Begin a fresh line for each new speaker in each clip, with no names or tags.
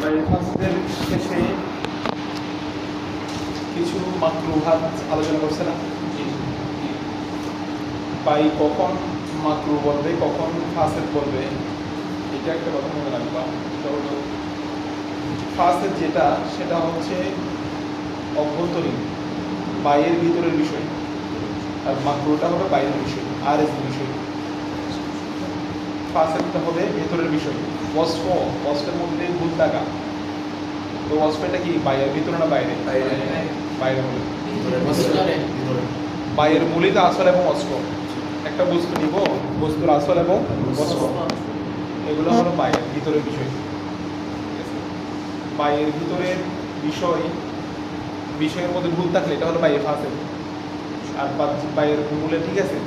ফাসদের শেষে কিছু মাকরুহাত আলোচনা করছে না, বাই কখন মাকরু বলবে কখন ফাসেদ বলবে, এটা একটা কথা মনে রাখবা। সেটা হলো ফাসেদ যেটা, সেটা হচ্ছে অভ্যন্তরীণ বাইরের ভিতরের বিষয়, আর মাকরুটা হবে বাইরের বিষয়, আর এস বিষয়। ফাসেদটা হবে ভেতরের বিষয়। ওয়াসফের মধ্যে ভুল থাকা, তো ওয়াসফটা কি বাইরের ভিতরে না বাইরে? বাইরে বলে বাইরের মূলিত আসল এবং অস্ফ। একটা বস্তু নিব, বস্তুর আসল এবং অস্ফ, এগুলো হলো বাইরের ভিতরের বিষয়। বাইরের ভিতরের বিষয়ের মধ্যে ভুল থাকলে এটা হলো বাইরের ফাসেদ। আর বাইরের মূলে ঠিক আছে।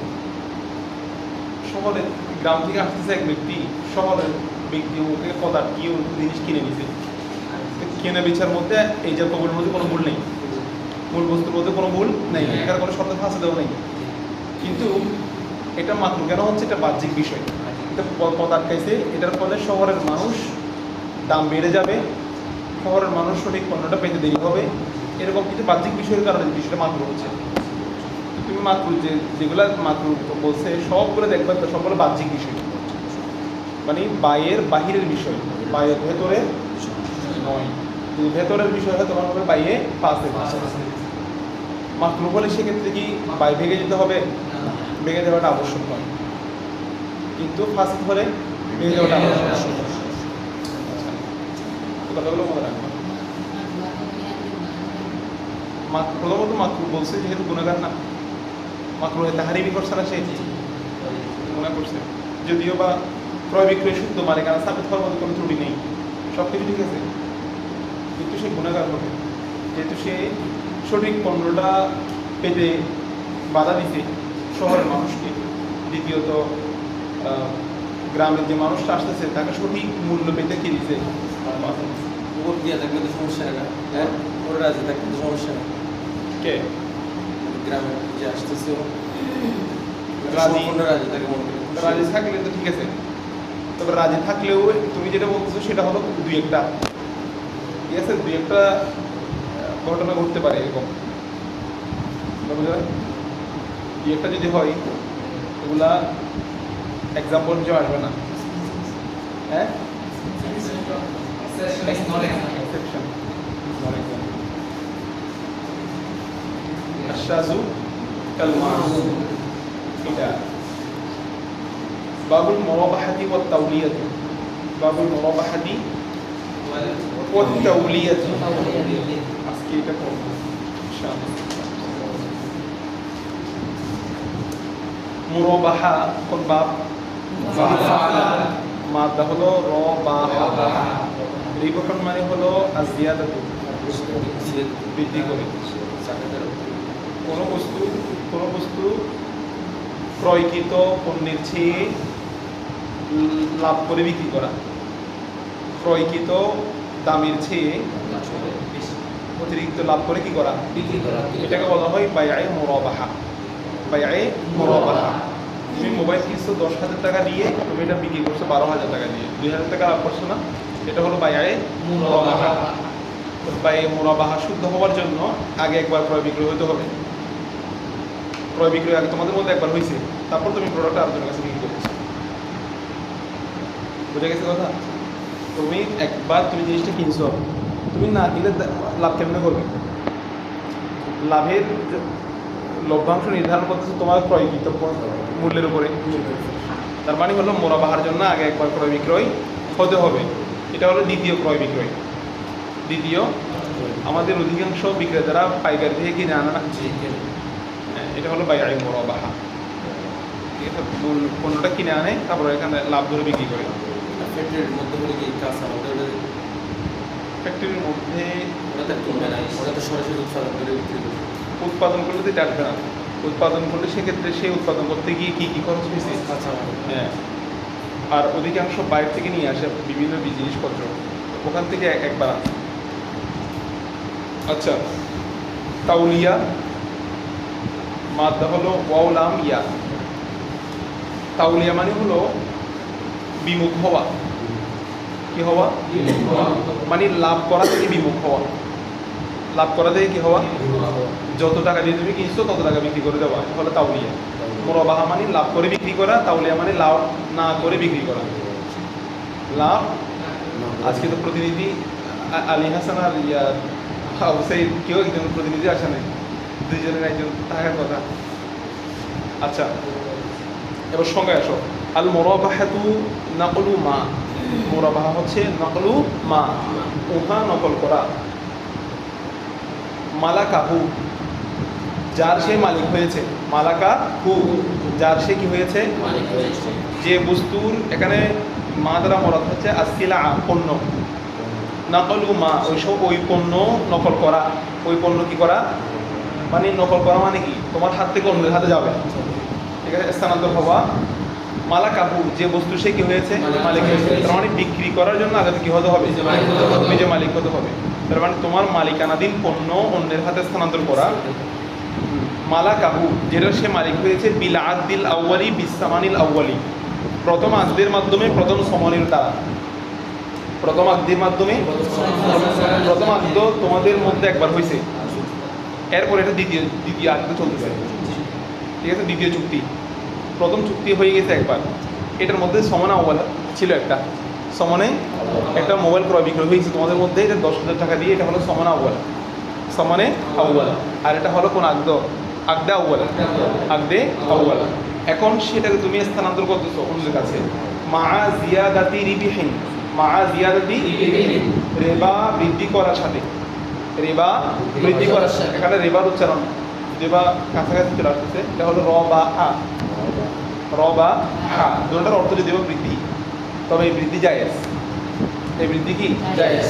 শহরে গ্রাম থেকে আসতেছে এক ব্যক্তি, শহরের ব্যক্তি ওকে পদার্থ কি জিনিস কিনে নিছে, কেনা বেচার মধ্যে এই যে কবুলের মধ্যে কোনো ভুল নেই, মূল বস্তুর মধ্যে কোনো ভুল নেই, এটার কোনো শব্দ ফাঁসে দেওয়া নেই। কিন্তু এটা মাত্র কেন হচ্ছে, এটা বাহ্যিক বিষয়। এটা পদার্থ খাইছে, এটার ফলে শহরের মানুষ দাম বেড়ে যাবে, শহরের মানুষ সঠিক পণ্যটা পেতে দেরি হবে, এরকম কিছু বাহ্যিক বিষয়ের কারণে বিষয়টা মাত্র হচ্ছে। তুমি মাত্র যেগুলো মাত্র বলছে সবগুলো দেখবে, সবগুলো বাহ্যিক বিষয়, মানে বাহিরের বিষয়, বাইরের ভেতরে নয়। যদি ভেতরের বিষয় হয় তখন হবে বাইরে পাশে মাকরু বলে, সেক্ষেত্রে কি বাই ভেঙে যেতে হবে? ভেঙে দেওয়াটা আবশ্যক নয়, কিন্তু ফাসিদ হলে ভেঙে দেওয়াটা আবশ্যক। কথাগুলো মনে রাখবেন। প্রথমত মাকরু বলছে যেহেতু গুণাগার না, মাকরু তাহারিমি করছে না, সে গুণা করছে। যদিও বা ক্রয় বিক্রয় শুদ্ধ মালিকানা সাবিত হওয়ার মধ্যে কোনো ত্রুটি নেই, সব কিছু ঠিক আছে, কিন্তু সে গুণাগার হবে যেহেতু সে সঠিক পণ্যটা পেতে বাধা দিতে শহরের মানুষকে। দ্বিতীয়ত গ্রামের যে মানুষটা আসতেছে তাকে সঠিক মূল্য পেতে কি দিছে,
ওর দিয়ে থাকলে তো সমস্যা নেই না, হ্যাঁ ওর রাজি থাকলে তো সমস্যা নেই।
কে
গ্রামে যে আসতেছে
রাজি
থাকে মনে করি,
রাজি থাকলে তো ঠিক আছে। তবে রাজি থাকলেও তুমি যেটা বলতেছো সেটা হলো দুই একটা, ঠিক আছে, দুই একটা ঘটনা ঘটতে পারে এরকম। দুই একটা যদি হয়, এগুলা এক্সাম্পল হিসেবে আসবে না। হ্যাঁ, আশাজু কালমাসুম, এটা বাবুল মুরাবাহাতি ওয়াত তাওলিয়াতি, বাবুল মুরাবাহাতি ওয়াত তাওলিয়াতি। আজকে এটা পড়ব ইনশাআল্লাহ। মুরাবাহা কোন বাব? মাদা হলো রবাহা, রিবহন মানে হলো আজিয়াদাতু, বৃদ্ধি করে। কোনো বস্তু ক্রয়কৃত পণ্যের চেয়ে লাভ করে বিক্রি করা, ক্রয়কৃত দামের চেয়ে অতিরিক্ত লাভ করে কি করা, বিক্রি করা, এটাকে বলা হয় বাইআয়ে মুরাবাহা। বাইআয়ে মুরাবাহা, তুমি মোবাইল কিনছো 10,000 টাকা দিয়ে, তুমি এটা বিক্রি করছো 12,000 টাকা দিয়ে, 2,000 টাকা লাভ করছো না, এটা হলো বাইআয়ে মুরাবাহা। বাইআয়ে মুরাবাহা শুদ্ধ হওয়ার জন্য আগে একবার ক্রয় বিক্রয় হতে হবে। ক্রয় বিক্রয় আগে তোমাদের মধ্যে একবার হয়েছে, তারপর তুমি প্রোডাক্টটা আরেকজনের কাছে বিক্রি করছো। বুঝে গেছে কথা? তুমি একবার তুমি জিনিসটা কিনছো, তুমি না কিনলে লাভ কেমনে করবে? লাভের লভ্যাংশ নির্ধারণ করতেছে তোমার ক্রয়কৃত মূল্যের উপরে। তার মানে হলো মুরাবাহার জন্য আগে একবার ক্রয় বিক্রয় হতে হবে। এটা হলো দ্বিতীয় ক্রয় বিক্রয়। দ্বিতীয়, আমাদের অধিকাংশ বিক্রেতারা পাইকারি থেকে কিনে আনা না, এটা হলো বাইআয়ে মুরাবাহা। ঠিক আছে, পণ্যটা কিনে আনে তারপরে এখানে লাভ ধরে বিক্রি করে।
ফ্যাক্টরির মধ্যে বলে কি কাজ আমাদের
ফ্যাক্টরির মধ্যে
ওরা তো কিনবে না, ওরা তো সরাসরি উৎপাদন করে বিক্রি করবে।
উৎপাদন করলে তো এটা আসবে না। উৎপাদন করলে সেক্ষেত্রে সেই উৎপাদন করতে গিয়ে কী কী খরচ হয়েছে, হ্যাঁ, আর অধিকাংশ বাইরে থেকে নিয়ে আসে বিভিন্ন জিনিসপত্র, ওখান থেকে একবার আসে। আচ্ছা, তাউলিয়া মাদ্দা হলো ওয়াউলাম ইয়া। তাউলিয়া মানে হলো বিমুখ হওয়া, কি হওয়া, মানে লাভ করা থেকে বিমুখ হওয়া। লাভ করা থেকে কি হওয়া, যত টাকা দিয়ে তুমি কিনছো তত টাকা বিক্রি করে দেওয়া, এটা হলো তাউলিয়া। মুরাবাহা মানে লাভ করে বিক্রি করা, তাউলিয়া মানে লাভ না করে বিক্রি করা। লাভ, আজকে তো প্রতিনিধি আলী হাসান আর সেই কেউ একজন প্রতিনিধি আসে নাই, দুইজনের একজন থাকার কথা। আচ্ছা, এবার সংজ্ঞায় আসো। আল মুরাবাহাতু নাকলু মা, মুরাবাহা হচ্ছে নকলু মা, উহা নকল করা। মালাকাহু, যার সে মালিক হয়েছে। মালাকাহু, যার সে কি হয়েছে, যে বস্তুর, এখানে মা দ্বারা মরাদ হচ্ছে আসিলা, পণ্য। নকলু মা, ওই পণ্য নকল করা। ওই পণ্য কি করা, মানে নকল করা মানে কি, তোমার হাত থেকে অন্যের হাতে যাবে, ঠিক আছে, স্থানান্তর হওয়া। মালাকাহু, যে বস্তু সে কি হয়েছে, মালিক হয়েছে। তার মানে বিক্রি করার জন্য আগে কি হতে হবে, নিজে মালিক হতে হবে। তার মানে তোমার মালিকানাধীন পণ্য অন্যের হাতে স্থানান্তর করা। মালাকাহু, যেটা সে মালিক হয়েছে, বিল আদিল আউয়ালি বিসামানিল আউয়ালি, প্রথম আজদের মাধ্যমে, প্রথম সমনের দ্বারা। প্রথম আজদের মাধ্যমে, প্রথম আজদ তোমাদের মধ্যে একবার হয়েছে, এরপর এটা দ্বিতীয় আজদে চলতে পারে, ঠিক আছে, দ্বিতীয় চুক্তি। প্রথম চুক্তি হয়ে গেছে একবার, এটার মধ্যে সমান আউয়াল ছিল একটা, সমানে একটা মোবাইল ক্রয় বিক্রয় হয়েছে তোমাদের মধ্যে, এটা 10,000 টাকা দিয়ে, এটা হলো সমান আউয়াল, সমানে আউয়াল। আর এটা হলো কোন আগদ, আগদে আউয়াল, আগদে আউয়াল। এখন সেটাকে তুমি স্থানান্তর করতেছো অন্যের কাছে। মা জিয়াদাতি রিবিহিন, মা জিয়াদাতি রেবা বৃদ্ধি করার সাথে, রেবা বৃদ্ধি করার সাথে। এখানে রেবার উচ্চারণ, রেবা কাছাকাছি চলে আসতেছে, এটা হলো র বা হা, র বা হা, দুটোটার অর্থ যদিও বৃদ্ধি, তবে এই বৃদ্ধি জায়েজ। এই বৃদ্ধি কি জায়েজ।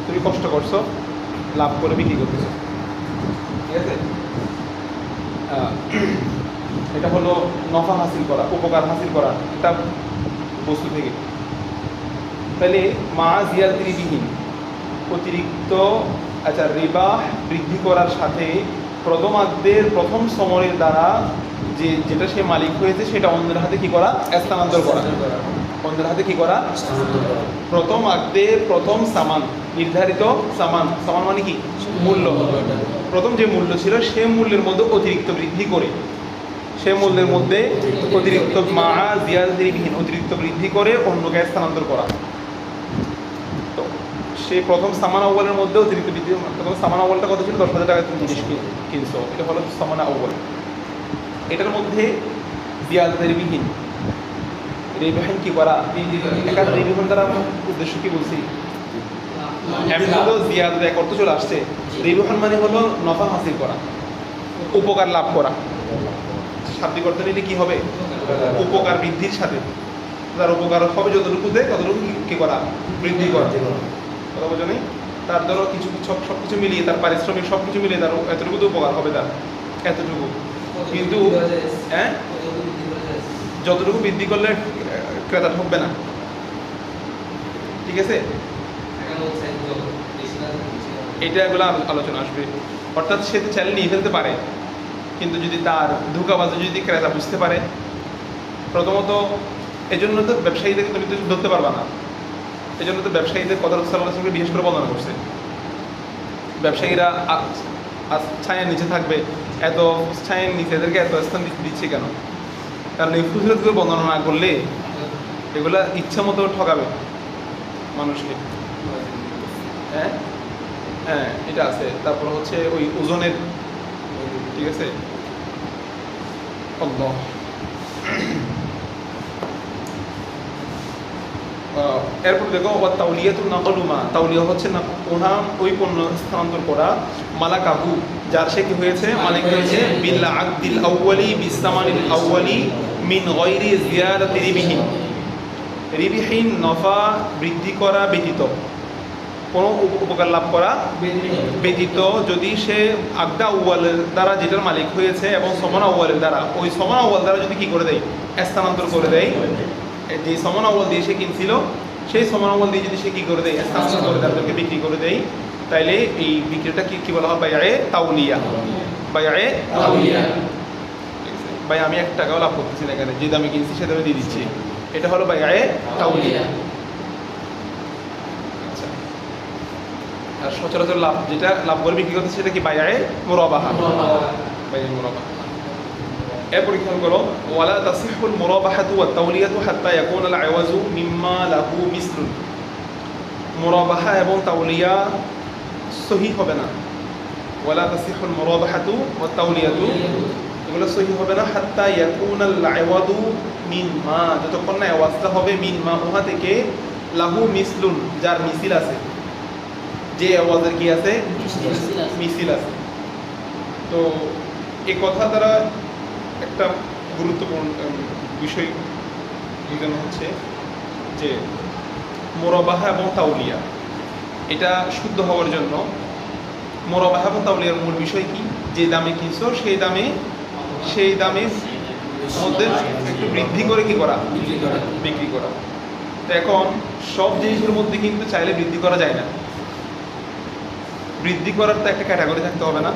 তুমি কষ্ট করছো, লাভ করে বিক্রি করতেছো, ঠিক আছে। এটা হলো নফা হাসিল করা, উপকার হাসিল করা একটা বস্তু থেকে। তাহলে মা জিয়াদরিবিহীন, অতিরিক্ত, আচ্ছা, রিবা বৃদ্ধি করার সাথে প্রথমার্ধের প্রথম সময়ের দ্বারা যেটা সে মালিক হয়েছে সেটা অন্যের হাতে কি করা, স্থানান্তর করা। অন্যের হাতে কি করা, প্রথম আর্ধের প্রথম সামান, নির্ধারিত সামান, সামান মানে কি, মূল্য। প্রথম যে মূল্য ছিল সে মূল্যের মধ্যে অতিরিক্ত বৃদ্ধি করে, সে মূল্যের মধ্যে অতিরিক্ত, মা জিয়াদরিবিহীন, অতিরিক্ত বৃদ্ধি করে অন্যকে স্থানান্তর করা। তো সেই প্রথম সামান আউয়ালের মধ্যে অতিরিক্ত বৃদ্ধি, প্রথম সামান আউয়ালটা কত ছিল, 10,000 টাকা তুমি জিনিস কিনছো, এটা হলো সামান আউয়াল। এটার মধ্যে জিয়াদরিবিহীন, রিবিহীন কি করা, এখানে রিবিহীন দ্বারা উদ্দেশ্য কি বলছি, এমন হলো জিয়াদ এক অর্থ চলে আসছে। রিবিহীন মানে হলো নফা হাসিল করা, উপকার লাভ করা। শাব্দিক অর্থ নিলে কি হবে, উপকার বৃদ্ধির সাথে, তার উপকার হবে যতটুকু দেয় ততটুকু কি করা, বৃদ্ধি করা। কথা বোঝো নেই, তার ধরো কিছু সব কিছু মিলিয়ে, তার পারিশ্রমিক সব কিছু মিলিয়ে তার এতটুকু তো উপকার হবে, তার এতটুকু। কিন্তু হ্যাঁ, যতটুকু বৃদ্ধি করলে ক্রেতা ঠকবে না, ঠিক আছে। এটা এগুলো আলোচনা আসবে। অর্থাৎ সে তো চাইলে নিয়ে ফেলতে পারে, কিন্তু যদি তার ধোঁকাবাজি যদি ক্রেতা বুঝতে পারে, প্রথমত এজন্য তো ব্যবসায়ীদেরকে তুমি তো ধরতে পারবা না, এজন্য তো ব্যবসায়ীদের কথা সাল্লাল্লাহু বিশেষ করে বর্ণনা করছে। ব্যবসায়ীরা ছায়ের নিচে থাকবে, এত ছায়ের নিচে এদেরকে এত স্থান দিচ্ছে কেন, কারণ এই ফুজরতগুলো বর্ণনা না করলে এগুলা ইচ্ছা মতো ঠকাবে মানুষকে। হ্যাঁ হ্যাঁ, এটা আছে। তারপর হচ্ছে ওই ওজনের, ঠিক আছে। আল্লাহ, এরপর দেখো তাউলিয়াতু নাকলু মা, তাউলিয়া হচ্ছে না ওনা ওই পণ্য স্থানান্তর করা। মালাকাহু, যার সে কি হয়েছে, মালিক হয়েছে। বিল আকদিল আউয়ালি বিসামানিল আউয়ালি মিন গায়রি জিয়াদাতি রিবিহীন, রিবিহীন নফা বৃদ্ধি করা ব্যতীত, কোনো উপকার লাভ করা ব্যতীত, যদি সে আগদা আউয়ালের দ্বারা যেটার মালিক হয়েছে এবং সমান আউয়ালের দ্বারা, ওই সমান আউয়াল দ্বারা যদি কি করে দেয়, স্থানান্তর করে দেয়। যে সমান আউয়াল দিয়ে সে কিনছিল সেই সমান আউয়াল দিয়ে যদি সে কি করে দেয়, স্থানান্তর করে তাদেরকে বিক্রি করে দেয়, তাইলে এই বিক্রিটা কি বলা হয়, বায়আয়ে তাউলিয়া। বায়আয়ে তাউলিয়া, ভাই আমি 1 টাকাও লাভ করতেছি না, এখানে যে দামে কিনছি সে দামে দিয়ে দিচ্ছি, এটা হলো বায়আয়ে তাউলিয়া। সচরাচর লাভ যেটা লাভ করে বিক্রি করতে সেটা কি বাইআয়ে মুরাবাহা। বাইআয়ে মুরাবাহা। এরপর খেয়াল করো ওয়ালা তাসিহুল মুরাবাহাতু ওয়াত তাওলিয়াতু হাত্তা ইয়াকুনা আল আওয়াজু মিম্মা লাহু মিসলুন। মুরাবাহা এবং তাওলিয়া সহিহ হবে না। ওয়ালা তাসিহুল মুরাবাহাতু ওয়াত তাওলিয়াতু এগুলো সহিহ হবে না হাত্তা ইয়াকুনা আল আওয়াজু মিম্মা, যতক্ষণ না আওয়াজটা হবে মিম্মা উহা থেকে লাহু মিসলুন, যার মিছিল আছে, যে আওয়াজের কি আছে মিছিল আছে। তো এই কথা দ্বারা একটা গুরুত্বপূর্ণ বিষয় বোঝানো হচ্ছে যে মুরাবাহা এবং তাওলিয়া এটা শুদ্ধ হওয়ার জন্য মুরাবাহা এবং তাওলিয়ার মূল বিষয় কি, যে দামে কিনছো সেই দামের মধ্যে একটু বৃদ্ধি করে কি করা, বিক্রি করা। তো এখন সব জিনিসের মধ্যে কিন্তু চাইলে বৃদ্ধি করা যায় না। বৃদ্ধি করার তো একটা ক্যাটাগরি থাকতে হবে না,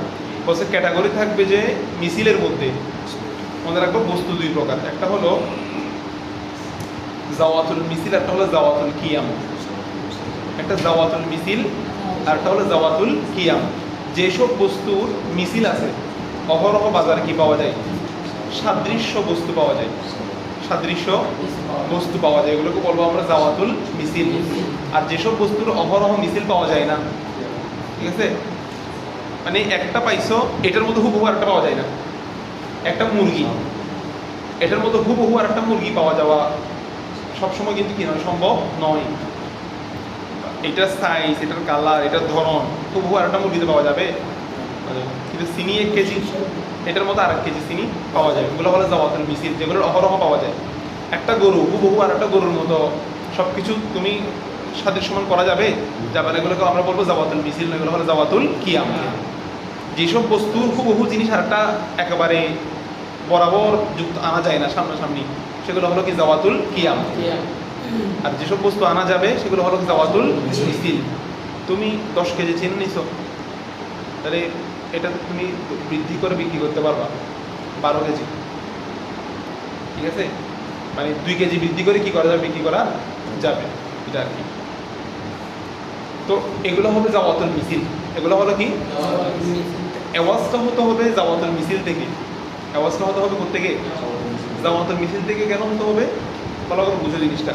বলছে ক্যাটাগরি থাকবে যে মিছিলের মধ্যে। মনে রাখবো বস্তু দুই প্রকার, একটা হলো জাওয়াতুল মিছিল, একটা হলো জাওয়াতুল কিয়াম। একটা জাওয়াতুল মিছিল আর একটা হলো জাওয়াতুল কিয়াম। যেসব বস্তুর মিছিল আছে, অহরহ বাজারে কি পাওয়া যায়, সাদৃশ্য বস্তু পাওয়া যায়, সাদৃশ্য বস্তু পাওয়া যায়, এগুলোকে বলবো আমরা জাওয়াতুল মিছিল। আর যেসব বস্তুর অহরহ মিছিল পাওয়া যায় না, ঠিক আছে, মানে একটা পাইছো এটার মধ্যে হুবহু আর একটা পাওয়া যায় না। একটা মুরগি, এটার মধ্যে হুবহু আর একটা মুরগি পাওয়া যাওয়া সবসময় কিন্তু কি নয়, সম্ভব নয়। এটার সাইজ, এটার কালার, এটার ধরন হুবহু আর একটা মুরগিতে পাওয়া যাবে, কিন্তু চিনি 1 কেজি, এটার মধ্যে আর 1 কেজি চিনি পাওয়া যায়। এগুলো হলো জাওয়াতুল মিছিল, যেগুলোর অহরহ পাওয়া যায়। একটা গরু হুবহু আর একটা গরুর মতো সব কিছু তুমি সাদৃশ্যমান করা যাবে, যাবে না, এগুলোকে আমরা বলবো জাওয়াতুল মিছিল, এগুলো হলো জাওয়াতুল কিয়াম। যেসব বস্তুর হুবহু জিনিস আরেকটা একেবারে বরাবর যুক্ত আনা যায় না সামনাসামনি, সেগুলো হলো কি জাওয়াতুল কিয়াম। আর যেসব বস্তু আনা যাবে সেগুলো হলো জাওয়াতুল মিছিল। তুমি 10 কেজি চিনি নিছো, তাহলে এটা তুমি বৃদ্ধি করে বিক্রি করতে পারবা 12 কেজি, ঠিক আছে, মানে 2 কেজি বৃদ্ধি করে কি করা যাবে, বিক্রি করা যাবে, এটা আর কি। তো এগুলো হবে জাওয়াতুল মিছিল। এগুলো হলো কি, আওয়াজটা হতে হবে জাওয়াতুল মিছিল থেকে। আওয়াজটা হতে হবে কোথা থেকে, জাওয়াতুল মিছিল থেকে। কেন হতে হবে, ভালো করে বুঝো জিনিসটা।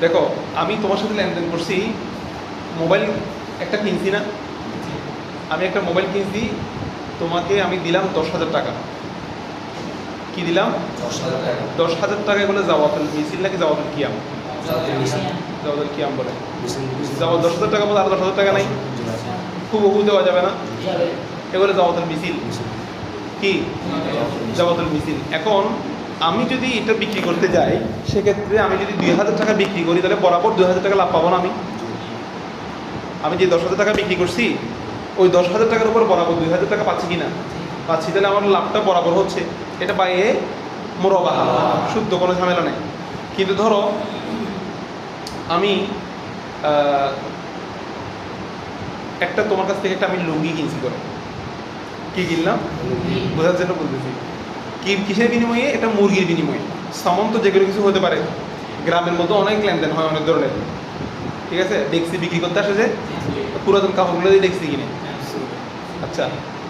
দেখো আমি তোমার সাথে লেনদেন করছি, মোবাইল একটা কিনছি না, আমি একটা মোবাইল কিনছি, তোমাকে আমি দিলাম 10,000 টাকা। কি দিলাম, 10,000 টাকা। এগুলো জাওয়াতুল মিছিল নাকি জাওয়াতুল কিয়াম? জাওয়াতুল কিয়াম বলে। 10,000 টাকার মধ্যে আর 10,000 টাকা নাই, হুবহু দেওয়া যাবে না, এগুলো জাওয়াতুল মিছিল। কি জাওয়াতুল মিছিল। এখন আমি যদি এটা বিক্রি করতে যাই, সেক্ষেত্রে আমি যদি 2,000 টাকা বিক্রি করি, তাহলে বরাবর 2,000 টাকা লাভ পাবো না। আমি যে 10,000 টাকা বিক্রি করছি, ওই 10,000 টাকার উপর বরাবর 2,000 টাকা পাচ্ছি কি না, পাচ্ছি, তাহলে আমার লাভটা বরাবর হচ্ছে। এটা বাইয়ে মুরাবাহা, শুদ্ধ, কোনো ঝামেলা নেই। কিন্তু ধরো আমি একটা তোমার কাছ থেকে একটা আমি লুঙ্গি কিনছি, করে কি কিনলাম বোঝার জন্য বলতেছি, কিসের বিনিময়ে, এটা মুরগির বিনিময়ে। সামন তো যেগুলো কিছু হতে পারে, গ্রামের মধ্যে অনেক লেনদেন হয় অনেক ধরনের, ঠিক আছে। ডেক্সি বিক্রি করতে আসে, যে পুরাতন কাপড়গুলো দিয়ে ডেক্সি কিনে, আচ্ছা,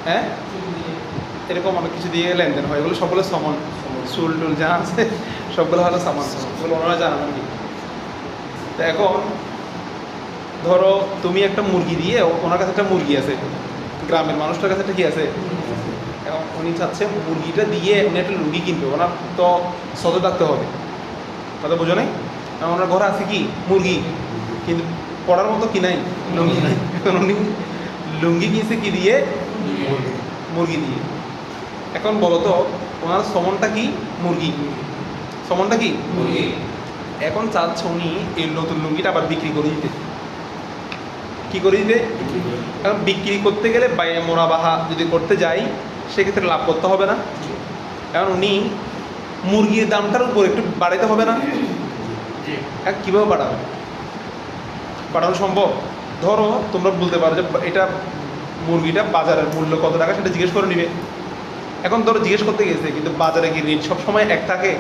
হ্যাঁ, এরকম অনেক কিছু দিয়ে লেনদেন হয়। এগুলো সবগুলো সামান, চুল টুল যা আছে সবগুলো হলো সামান, এগুলো ওনারা জানান আর কি। তো এখন ধরো তুমি একটা মুরগি দিয়ে, ওনার কাছে একটা মুরগি আছে, গ্রামের মানুষটার কাছে একটা কি আছে, এখন উনি চাচ্ছে মুরগিটা দিয়ে উনি একটা লুঙ্গি কিনবে, ওনার তো সদর থাকতে হবে, কথা বোঝো নাই? ওনার ঘরে আছে কি মুরগি, কিন্তু পড়ার মতো কি নাই, লুঙ্গি নাই। এখন উনি লুঙ্গি কিনছে কি দিয়ে, মুরগি দিয়ে। এখন বলো তো ওনার সমনটা কি, মুরগি, সমনটা কি মুরগি। এখন চাচ্ছে উনি এই নতুন লুঙ্গিটা আবার বিক্রি করে দিতে, কি করে দিতে। এখন বিক্রি করতে গেলে বাইরে মুরাবাহা যদি করতে যাই, সেক্ষেত্রে লাভ করতে হবে না। এখন উনি মুরগির দামটার উপর একটু বাড়াইতে হবে না, কীভাবে বাড়াবে, বাড়ানো সম্ভব। ধরো তোমরা বলতে পারো যে এটা মুরগিটা বাজারের মূল্য কত টাকা, সেটা জিজ্ঞেস করে নিবে। এখন ধরো জিজ্ঞেস করতে গেছে, কিন্তু বাজারে কি রেট সবসময় এক থাকে,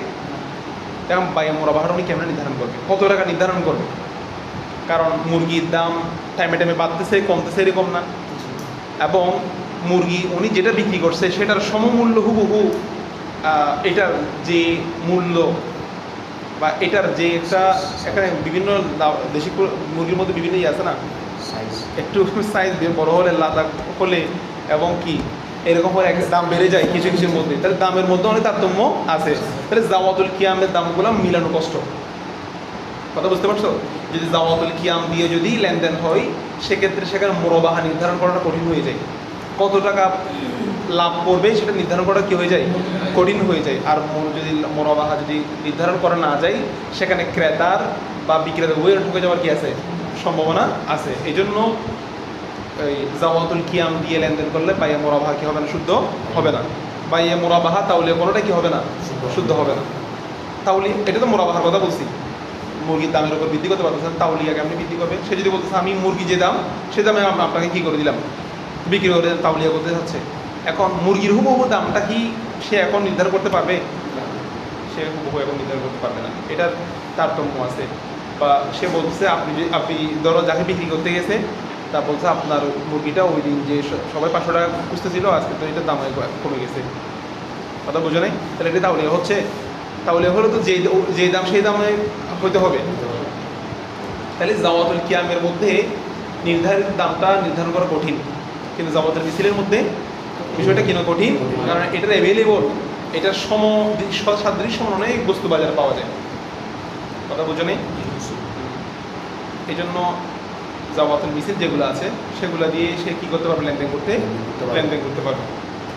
এখন বাইরে মুরাবাহাটা উনি কেমন নির্ধারণ করবে, কত টাকা নির্ধারণ করবে, কারণ মুরগির দাম টাইমে টাইমে বাড়তেছে কমতেছে এরকম না, এবং মুরগি উনি যেটা বিক্রি করছে সেটার সমমূল্য হুবহু এটার যে মূল্য বা এটার যে একটা এখানে বিভিন্ন দেশি মুরগির মধ্যে বিভিন্ন ইয়ে আছে না, একটু সাইজ বড় হলে লাদা হলে এবং কি এরকম হলে এক দাম বেড়ে যায় কিছু কিছুর মধ্যে, তাহলে দামের মধ্যে অনেক তারতম্য আছে। তাহলে জাওয়াতুল কিয়ামের দামগুলো মিলানো কষ্ট, কথা বুঝতে পারছো? যদি জাওয়াতুল কিয়াম দিয়ে যদি লেনদেন হয় সেক্ষেত্রে সেখানে মুরাবাহা নির্ধারণ করাটা কঠিন হয়ে যায়, কত টাকা লাভ করবে সেটা নির্ধারণ করা কি হয়ে যায়, কঠিন হয়ে যায়। আর যদি মুরাবাহা যদি নির্ধারণ করা না যায় সেখানে ক্রেতার বা বিক্রেতার উভয়ের ঠকে যাওয়ার কি আছে, সম্ভাবনা আছে। এই জন্য এই জাওয়াতুল কিয়াম দিয়ে লেনদেন করলে বাইয়ে মুরাবাহা কি হবে না, শুদ্ধ হবে না। বাইয়ে মুরাবাহা তাহলে কোনোটা কি হবে না, শুদ্ধ হবে না। তাহলে এটা তো মুরাবাহার কথা বলছি, মুরগির দামের উপর বৃদ্ধি করতে পারতেছেন, তাউলিয়া কেমনি বৃদ্ধি করবে? সে যদি বলতেছে আমি মুরগি যে দাম সে দামে আপনাকে কী করে দিলাম, বিক্রি করে তাউলিয়া করতে যাচ্ছে। এখন মুরগির হুবহু দামটা কি সে এখন নির্ধারণ করতে পারবে? সে হুবহু এখন নির্ধারণ করতে পারবে না, এটার তারতম্য আছে। বা সে বলছে আপনি ধরো যাকে বিক্রি করতে গেছে তা বলছে আপনার মুরগিটা ওই দিন যে সবাই 500 টাকা খুঁজতেছিল আজকে তো এটার দাম কমে গেছে, কথা বোঝো নাই? তাহলে এটা তাউলিয়া হচ্ছে? তাহলে হলো তো যে দাম সেই দামে হইতে হবে। তাহলে জাওয়াতুল কিয়ামের মধ্যে নির্ধারিত দামটা নির্ধারণ করা কঠিন, কিন্তু জাওয়াতুল মিছিলের মধ্যে বিষয়টা কেন কঠিন? কারণ এটার অ্যাভেলেবল, এটার সাদৃশ্য অনেক বস্তু বাজারে পাওয়া যায়, কথা বোঝো নেই? এই জন্য জাওয়াতুল মিছিল যেগুলো আছে সেগুলো দিয়ে সে কী করতে পারবে, লেনদেন করতে পারবে।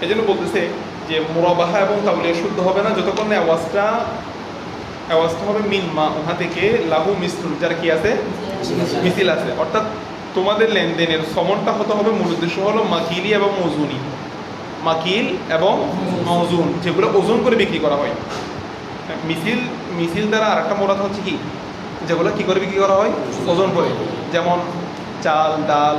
এই জন্য বলতেছে যে মুরাবাহা এবং তাউলিয়া শুদ্ধ হবে না যতক্ষণ না আওয়াজটা হবে মিন মা ওহা থেকে লাহু মিসলুন, যার কি আছে, মিছিল আছে। অর্থাৎ তোমাদের লেনদেনের সমনটা হতে হবে, মূল উদ্দেশ্য হলো মাকিলি এবং মজুনি, মাকিল এবং মজুন যেগুলো ওজন করে বিক্রি করা হয়। মিছিল দ্বারা আরেকটা মোরাদ হচ্ছে কি, যেগুলো কী করে বিক্রি করা হয়, ওজন করে, যেমন চাল ডাল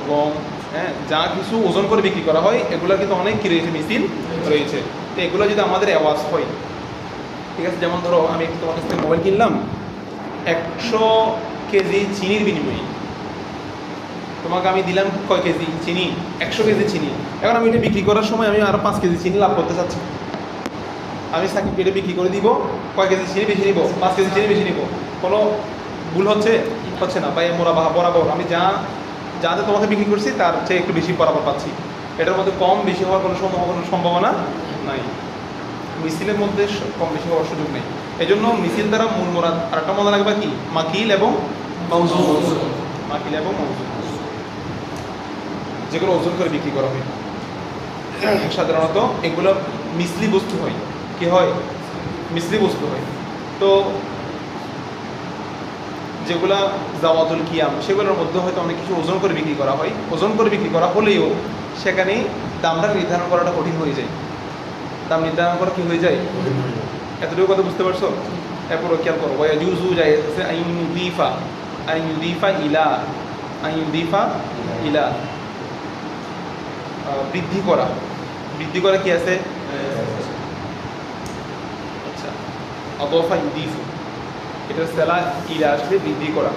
গম, হ্যাঁ, যা কিছু ওজন করে বিক্রি করা হয় এগুলোর কিন্তু অনেক কী রয়েছে, মিছিল রয়েছে। তো এগুলো যদি আমাদের আওয়াজ হয়, ঠিক আছে, যেমন ধরো আমি তোমার কাছ থেকে মোবাইল কিনলাম 100 কেজি চিনির বিনিময়ে, তোমাকে আমি দিলাম কয় কেজি চিনি, 100 কেজি চিনি। এখন আমি এটা বিক্রি করার সময় আমি আরও 5 কেজি চিনি লাভ করতে চাচ্ছি, আমি সার্টিফিকেটে বিক্রি করে দিব, কয় কেজি চিনি বেশি নিব, 5 কেজি চিনি বেশি নিব, কোনো ভুল হচ্ছে না? বা মুরাবাহা বরাবর আমি যাতে তোমাকে বিক্রি করছি তার চেয়ে একটু বেশি বরাবর পাচ্ছি, এটার মধ্যে কম বেশি হওয়ার কোনো সম্ভাবনা নাই, মিছিলের মধ্যে কম বেশি হওয়ার সুযোগ নেই। এই জন্য মিছিল দ্বারা মূল মোরাদ আরেকটা মনে লাগবে কি, মাকিল এবং মওজুন, মাকিল এবং মওজুন যেগুলো ওজন করে বিক্রি করা হয়। সাধারণত এগুলো মিসলি বস্তু হয়, কি হয়, মিসলি বস্তু হয়। তো যেগুলা জাওয়াতুল কিয়াম সেগুলোর মধ্যে হয়তো অনেক কিছু ওজন করে বিক্রি করা হয়, ওজন করে বিক্রি করা হলেও সেখানে দামটা নির্ধারণ করাটা কঠিন হয়ে যায়, দাম নির্ধারণ করা কি হয়ে যায়, এতটুকু কথা বুঝতে পারছো? এরপর খেয়াল করো, ওয়াজুজু জায়েজ আইয়ুদিফা ইলা বৃদ্ধি করা কি আছে, আচ্ছা, আদফা ইউদিফু, এটা সেলা ইলা আসলে বৃদ্ধি করা,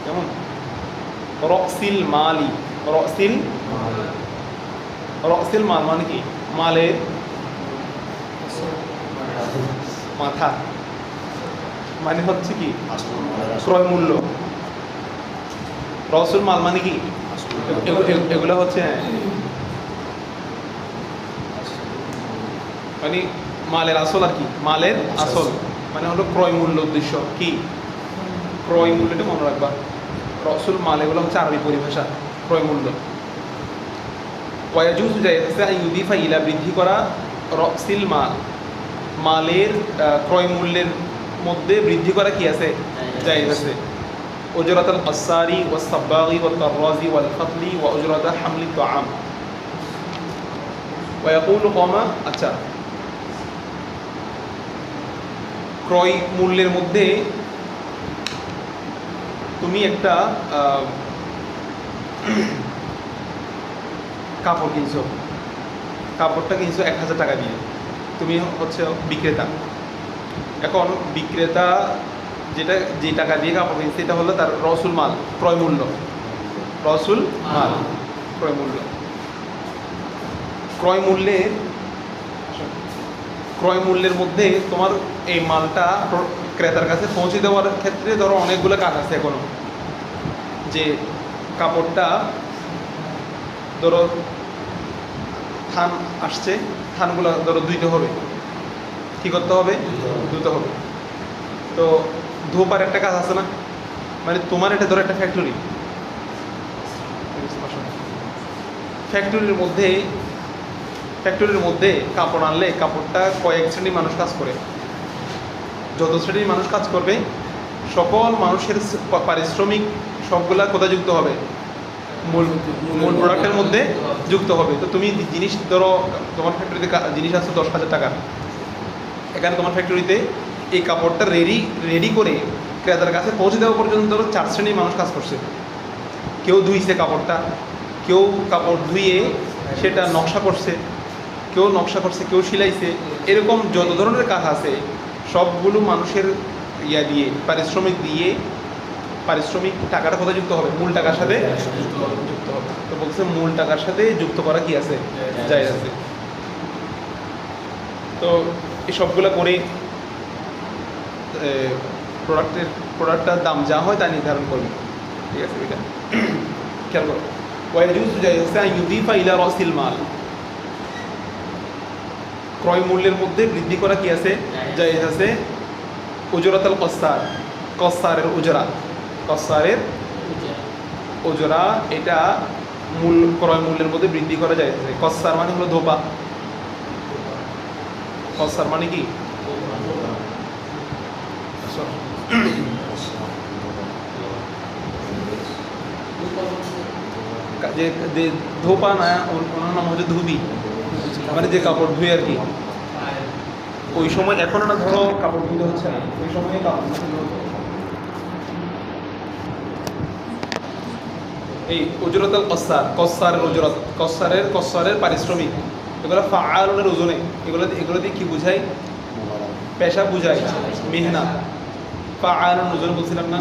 যেমন রসিল মাল মানে কি, মালের মাথা মানে হচ্ছে কি ক্রয় মূল্য, রসুল মাল মানে কি এগুলো হচ্ছে, মানে মালের আসল আর কি, মালের আসল মানে হলো ক্রয় মূল্য, উদ্দেশ্য কি ক্রয় মূল্যটা মনে রাখবা, রসুল মাল এগুলো হচ্ছে আরবি পরিভাষা, ক্রয় মূল্য। ওয়াজুজু জায়েজ আইয়ুদিফা ইলা বৃদ্ধি করা রসিল মালের ক্রয় মূল্যের মধ্যে বৃদ্ধি করা কি আছে, জায়েজ আছে। উজরাত আল কাসারি ওয়াস সাব্বাগি ওয়াল তারাজি ওয়াল ফাতলি ওয়া উজরাত হামলি তাআম ওয়া ইয়াকুলু কমা, আচ্ছা, ক্রয় মূল্যের মধ্যে তুমি একটা কাপড় কিনছো, কাপড়টা কিনছো 1000 টাকা দিয়ে, তুমি হচ্ছে বিক্রেতা। এখন বিক্রেতা যে টাকা দিয়ে কাপড় কিনছে এটা হলো তার রসুল মাল, ক্রয় মূল্য। রসুল মাল, ক্রয় মূল্য। ক্রয় মূল্যের মধ্যে তোমার এই মালটা ক্রেতার কাছে পৌঁছে দেওয়ার ক্ষেত্রে ধরো অনেকগুলো কাজ আছে এখনো। যে কাপড়টা ধরো থান আসছে, থানগুলো ধরো ধুইতে হবে। কী করতে হবে? ধুতে হবে। তো ধোপার একটা কাজ আছে না, মানে তোমার এটা ধরো একটা ফ্যাক্টরি, ফ্যাক্টরির মধ্যে কাপড় আনলে কাপড়টা কয়েক শ্রেণীর মানুষ কাজ করে। যত শ্রেণীর মানুষ কাজ করবে সকল মানুষের পারিশ্রমিক সবগুলা কোথায় যুক্ত হবে? মূল প্রোডাক্টের মধ্যে যুক্ত হবে। তো তুমি জিনিস ধরো তোমার ফ্যাক্টরিতে জিনিস আছে 10,000 টাকা, এখানে তোমার ফ্যাক্টরিতে এই কাপড়টা রেডি করে ক্রেতার কাছে পৌঁছে দেওয়া পর্যন্ত ধরো 4 শ্রেণীর মানুষ কাজ করছে। কেউ ধুইছে কাপড়টা, কেউ কাপড় ধুয়ে সেটা নকশা করছে, কেউ সিলাইছে। এরকম যত ধরনের কাজ আছে সবগুলো মানুষের দিয়ে পারিশ্রমিক টাকাটা কোথায় যুক্ত হবে? মূল টাকার সাথে যুক্ত হবে। তো বলছে মূল টাকার সাথে যুক্ত করা কি আছে? জায়েজ আছে। তো এই সবগুলো করে প্রোডাক্টটার দাম যা হয় তা নির্ধারণ করবে। ঠিক আছে, এটা খেয়াল করো। ওয়াইজুজু জায়েজ ইউদিফা ইলা রাসিল মাল, ক্রয় মূল্যের মধ্যে বৃদ্ধি করা কি আছে? জায়েজ আছে। উজরাতুল কসার, কসারের উজরা এটা ক্রয় মূল্যের মধ্যে বৃদ্ধি করা যায়। কসার মানে হলো ধোপা। কসার মানে কি? যে ধোপা না, ওনার নাম হচ্ছে ধুবি, মানে যে কাপড় ধুয়ে আর কি। ওই সময় এখন না ধরো কাপড় ধুতে হচ্ছে না, ওই সময় এই উজরাতুল কসারের পারিশ্রমিক, এগুলো ফাআলুনের ওজনে, এগুলো দিয়ে কি বুঝায়? পেশা বুঝায়, মেহনত। ফাআলুন ওজন বলছিলাম না,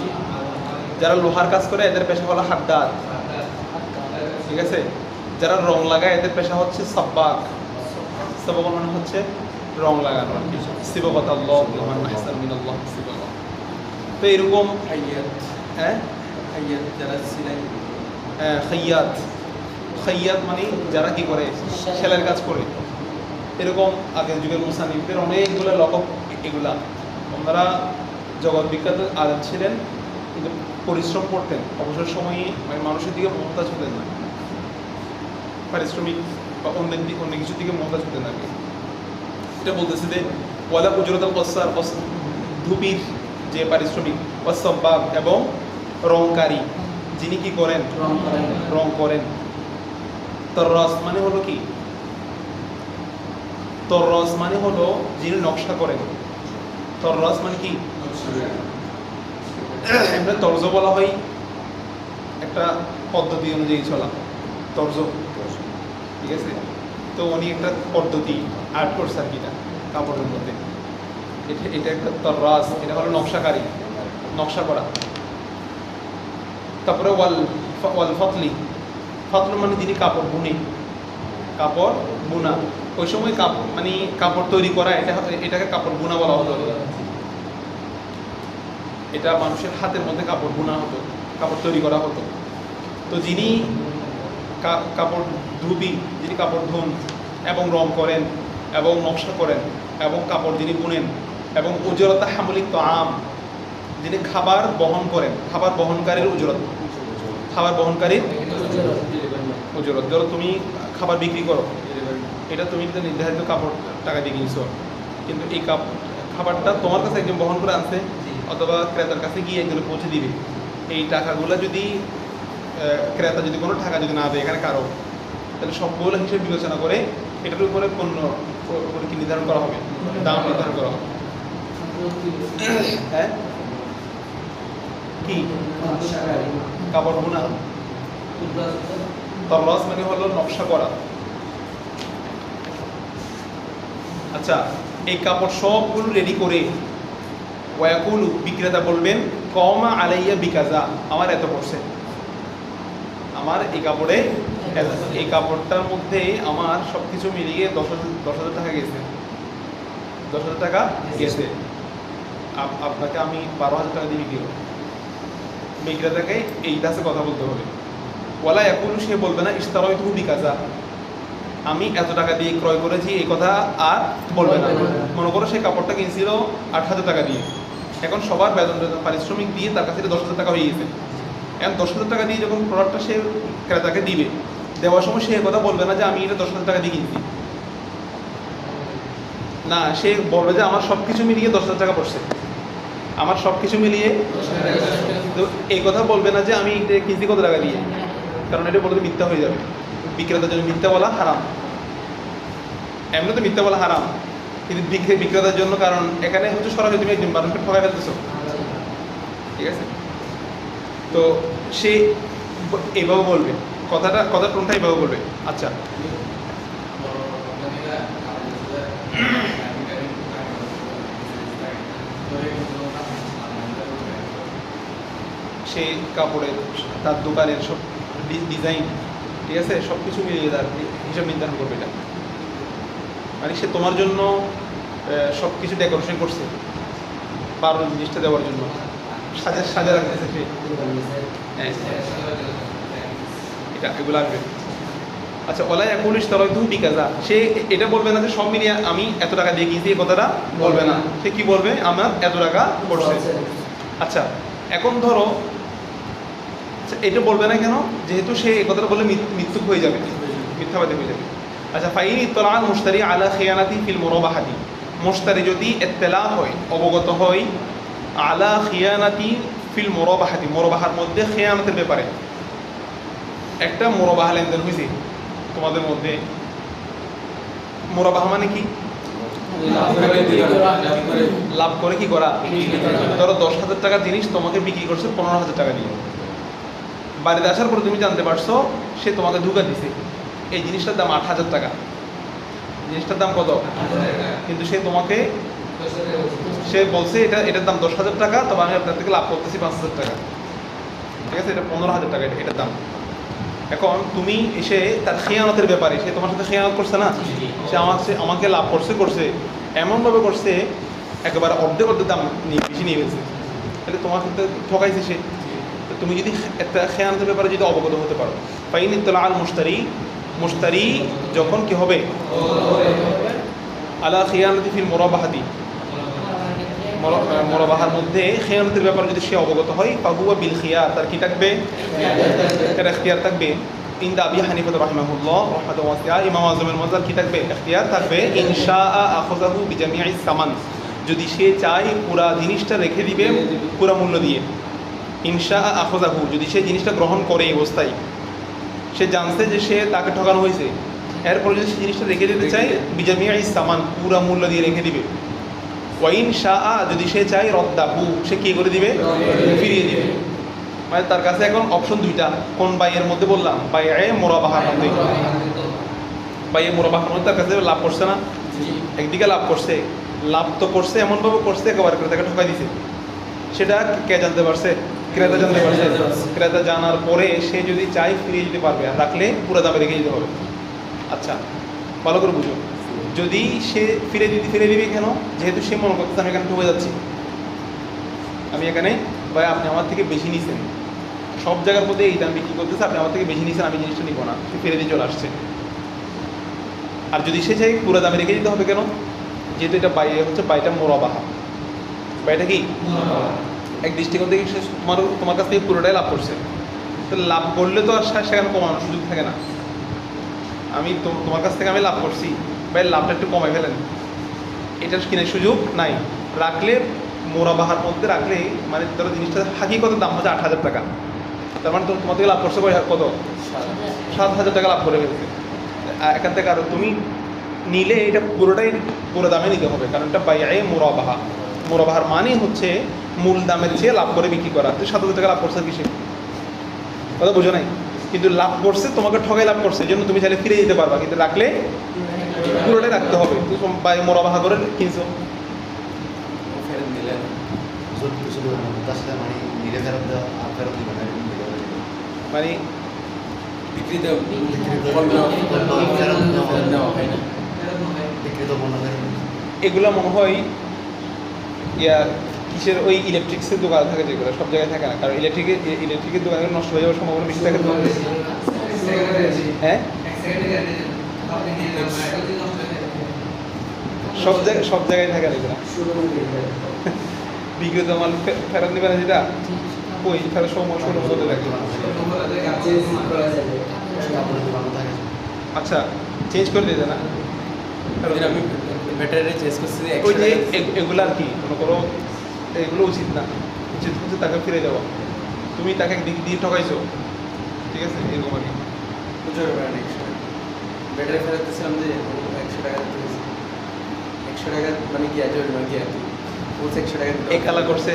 যারা লোহার কাজ করে এদের পেশা হলো হাদ্দাদ। ঠিক আছে, যারা রং লাগায় এদের পেশা হচ্ছে সাব্বাক। সাব্বাক মানে হচ্ছে রং লাগানো। সিবাগাতাল্লাহ লিমান আহসানা মিনাল্লাহ সিবাগা। তো এরকম
যারা সিলাই,
খাইয়াত মানে যারা কি করে? সেলাইয়ের কাজ করে। এরকম আগের যুগের মুসানিফদের অনেকগুলো লকব, এগুলা ওনারা জগৎ বিখ্যাত আলেম ছিলেন, কিন্তু পরিশ্রম করতেন। অবসর সময়ে মানে মানুষের দিকে মহতাজ হতেন না, পারিশ্রমিক বা অন্য কিছুর দিকে মহতাজ হতেন না। এটা বলতেছে যে ওয়ালা উজরাতুল কসার, ধুপির যে পারিশ্রমিক, ওয়াসাব্বাক এবং রংকারী, যিনি কি করেন? রং করেন। তররাস মানে হলো কি? তররাস মানে হলো যিনি নকশা করেন। তররাস মানে কি? এমনি তর্জ বলা হয় একটা পদ্ধতি অনুযায়ী চলা, তর্জ। ঠিক আছে, তো উনি একটা পদ্ধতি আর্ট করছে আর কি কাপড়ের মধ্যে। এটা একটা তররাস, এটা হলো নকশাকারী, নকশা করা। তারপরে ওয়াল ফতলি মানে যিনি কাপড় বুনে, কাপড় বুনা। ওই সময় মানে কাপড় তৈরি করা, এটাকে কাপড় বুনা বলা হতো। এটা মানুষের হাতের মধ্যে কাপড় বুনা হতো, কাপড় তৈরি করা হতো। তো যিনি কাপড় ধুবি, যিনি কাপড় ধুন এবং রং করেন এবং নকশা করেন এবং কাপড় যিনি বুনেন, এবং উজরতা হামলিক তাআম, যিনি খাবার বহন করেন, খাবার বহনকারীর উজরত। খাবার বহনকারীর উজরত। ধরো তুমি খাবার বিক্রি করো, এটা তুমি নির্ধারিত কাপড় টাকা দিয়ে কিনছো, কিন্তু এই খাবারটা তোমার কাছে একজন বহন করে আনছে, অথবা ক্রেতার কাছে গিয়ে একজন পৌঁছে দিবে। এই টাকাগুলো যদি ক্রেতা যদি কোনো টাকা যদি না দেয় এখানে কারো, তাহলে সবগুলো হিসেবে বিবেচনা করে এটার উপরে পণ্য কি নির্ধারণ করা হবে, দাম নির্ধারণ করা হবে। হ্যাঁ, কি কাপড় বোনা। তররাস মানে হলো নকশা করা। আচ্ছা, এই কাপড় সবগুলো রেডি করে ওয়াকুলু বিক্রেতা বলবেন কমা আলাইয়া বিকাজা, আমার এত পড়ছে, আমার এই কাপড়ে এই কাপড়টার মধ্যে আমার সব কিছু মিলিয়ে 10,000 টাকা গেছে, 10,000 টাকা গেছে, আপনাকে আমি 12,000 টাকা দিয়ে বিক্রি করব। বিক্রেতাকে এই কাছে কথা বলতে হবে। ওয়ালা ইয়াকুলু, সে বলবে না ইশতারাইতু বিকাজা, আমি এত টাকা দিয়ে ক্রয় করেছি, এই কথা আর বলবে না। মনে করো সে কাপড়টা কিনছিল 8,000 টাকা দিয়ে, এখন সবার বেতন পারিশ্রমিক দিয়ে তার কাছে 10,000 টাকা হয়ে গেছে। এখন 10,000 টাকা দিয়ে যখন প্রোডাক্টটা সে ক্রেতাকে দিবে, দেওয়ার সময় সে কথা বলবে না যে আমি এটা 10,000 টাকা দিয়ে কিনছি, না, সে বলবে যে আমার সব কিছু মিলিয়ে 10,000 টাকা পড়ছে, আমার সব কিছু মিলিয়ে। তো এই কথা বলবে না যে আমি এটা কিনছি কত টাকা দিয়ে, কারণ এটা বলতে মিথ্যা হয়ে যাবে। বিক্রেতার জন্য মিথ্যা বলা হারাম, এমনি তো মিথ্যা বলা হারাম, কিন্তু বিক্রেতার জন্য, কারণ এখানে হচ্ছে সরাসরি তুমি একজন মানুষকে ঠকাই ফেলতেছো, ঠিক আছে? তো সে এইভাবে বলবে, কথা টোনটা এইভাবে বলবে। আচ্ছা, সে কাপড়ের তার দোকানের সব ডিজাইন, ঠিক আছে, সব কিছু মিলিয়ে তার হিসাব নির্ধারণ করবে। এটা মানে সে তোমার জন্য সব কিছু ডেকোরেশন করছে, 12 জিনিসটা দেওয়ার জন্য সাজা রাখতেছে সে, এটা এগুলো আসবে। আচ্ছা, ওলা ইয়াকুলু ইশতারাইতু বিকাজা, সে এটা বলবে না যে সব মিলিয়ে আমি এত টাকা দিয়ে কিনছি, এই কথাটা বলবে না। সে কি বলবে, আমার এত টাকা পড়ছে। আচ্ছা, এখন ধরো এটা বলবে না কেন, যেহেতু সে এই কথাটা বললে মৃত্যু হয়ে যাবে, মিথ্যাবাদী হয়ে যাবে। আচ্ছা, ফাইন ইত্তলাআল মুশতারি আলা খিয়ানাতি ফিল মুরাবাহাতি, মুশতারি যদি ইত্তলা হয়, অবগত হয়, আলা খিয়ানাতি ফিল মুরাবাহাতি, মুরাবাহার মধ্যে খিয়ানাতের ব্যাপারে, একটা মুরাবাহা লেনদেন হয়েছে তোমাদের মধ্যে। মুরাবাহা মানে কি? লাভ করে কি করা? ধরো 10,000 টাকা জিনিস তোমাকে বিক্রি করছে 15,000 টাকা দিয়ে, বাড়িতে আসার পর তুমি জানতে পারছো সে তোমাকে ধোঁকা দিছে, এই জিনিসটার দাম 8,000 টাকা, জিনিসটার দাম কত? কিন্তু সে তোমাকে, সে বলছে এটার দাম 10,000 টাকা, তবে আমি আপনার থেকে লাভ করতেছি 5,000 টাকা, ঠিক আছে, এটা 15,000 টাকা এটার দাম। এখন তুমি এসে তার খেয়ানতের ব্যাপারে, সে তোমার সাথে খেয়ানত করছে না, সে আমাকে লাভ করছে এমনভাবে করছে একেবারে অর্ধেক দাম বেশি নিয়ে গেছে, তাহলে তোমার সাথে ঠকাইছে সে। তো তুমি যদি একটা খেয়ানতের ব্যাপারে যদি অবগত হতে পারো, ফাইন ইত্তলাআল মুশতারি যখন কি হবে, আলা খিয়ানাতি ফিল মুরাবাহাতি, মুরাবাহার মধ্যে খেয়ানতের ব্যাপারে যদি সে অবগত হয়, ফাহুয়া বিল খিয়ার, তার কি থাকবে? এর এখতিয়ার থাকবে। ইনদা আবি হানিফা রাহিমাহুল্লাহ রাহমাতুন ওয়াসিআ, ইমাম আযমের মাযহাব কি থাকবে? এখতিয়ার থাকবে। ইনশাআ আখাযাহু বিজামি'ইস সামান, যদি সে চায় পুরা জিনিসটা রেখে দিবে পুরা মূল্য দিয়ে। ইনশাআ আখাযাহু, যদি সে জিনিসটা গ্রহণ করে এই অবস্থায়, সে জানছে যে সে তাকে ঠকানো হয়েছে, এরপর যদি সে জিনিসটা রেখে দিতে চায়, বিজামি'ইস সামান, পুরা মূল্য দিয়ে রেখে দিবে। ওয়াইন শাআ, যদি সে চায় রদ্দাহু, সে কি করে দিবে? ফিরিয়ে দিবে। মানে তার কাছে এখন অপশন দুইটা, কোন বাইয়ের মধ্যে বললাম? বাইয়ে মুরাবাহার মধ্যে। বাইয়ে মুরাবাহার মধ্যে তার কাছে লাভ করছে না, একদিকে লাভ করছে, লাভ তো করছে এমনভাবে করছে একেবারে ক্রেতাকে ঠকাই দিছে। সেটা কে জানতে পারছে? ক্রেতা জানতে পারছে। ক্রেতা জানার পরে সে যদি চায় ফিরিয়ে দিতে পারবে, আর রাখলে পুরো দামে রেখে দিতে হবে। আচ্ছা, ভালো করে বুঝো, যদি সে ফিরে দিবে কেন? যেহেতু সে মনে করতেছে আমি এখানে ঠকে যাচ্ছি, আমি এখানে, ভাই আপনি আমার থেকে বেশি নিছেন, সব জায়গার মধ্যে এই দাম বিক্রি করতেছে, আপনি আমার থেকে বেশি নিছেন, আমি জিনিসটা নিব না, সে ফিরে দিয়ে চলে আসছে। আর যদি সে চাই পুরো দামে রেখে দিতে হবে কেন? যেহেতু এটা বাইটা মুরাবাহা, বাইটা কি এক দৃষ্টিকোণ থেকে সে তোমার কাছ থেকে পুরোটাই লাভ করছে। তো লাভ করলে তো আর সেখানে কমানোর সুযোগ থাকে না। আমি তোমার কাছ থেকে আমি লাভ করছি, ভাই লাভটা একটু কমাই ফেলেন, এটার কেনার সুযোগ নাই। রাখলে মুরাবাহার মধ্যে রাখলে, মানে ধরো জিনিসটা হাকিকত দাম হচ্ছে 8,000 টাকা, তার মানে তোমার থেকে লাভ করছে কত? 7,000 টাকা লাভ করে ফেলছে। এখান থেকে আরো তুমি নিলে এটা পুরোটাই পুরো দামে নিতে হবে, কারণ এটা বাইয়ে মুরাবাহা। মুরাবাহার মানে হচ্ছে মূল দামের চেয়ে লাভ করে বিক্রি করা। তো 7,000 টাকা লাভ করছে কিসে? কথা বুঝো নাই? কিন্তু লাভ করছে, তোমাকে ঠকাই লাভ করছে, এই জন্য তুমি চাইলে ফিরে দিতে পারবা, কিন্তু রাখলে পুরোটাই রাখতে হবে। তুমি বাইয়ে মুরাবাহা করে কিনছো,
তার সাথে মানে নিলে ফেরত দেওয়া আর ফেরত দিবে না এরকম দিকে
মানে
বিক্রিত
বিক্রিত
পণ্য
ফেরত
ফেরত নেওয়া হয় না।
বিক্রিত পণ্য ফেরত
এগুলো মনে হয় ইয়া কিসের ওই ইলেকট্রিক্সের দোকান থাকে যেগুলো সব জায়গায় থাকে না, কারণ ইলেকট্রিকের দোকানে নষ্ট হয়ে যাওয়ার সম্ভাবনা বেশি থাকে তো। হ্যাঁ, সব জায়গায় থাকে না এগুলো। বিক্রিত মাল ফেরত নেবে না যেটা ওই ফেরত সময় মধ্যে থাকে।
কাপড়ের দোকানও থাকে
আচ্ছা, চেঞ্জ করে দিতে না
ওই দিন আমি ব্যাটারি চেঞ্জ করছি
ওই যে এগুলো আর কি মনে করো এগুলো উচিত না, উচিত হচ্ছে তাকে ফিরে দেওয়া। তুমি তাকে দিক দিয়ে ঠকাইছো, ঠিক আছে, এরকম আর কি।
প্রচুর ব্যাটারি ফেরত দিচ্ছিলাম যে 100 টাকা দিতে হয়েছে। 100 টাকা মানে কি আছে মানে কি আর কি বলছে 100 টাকা দিতে
এই কালা করছে,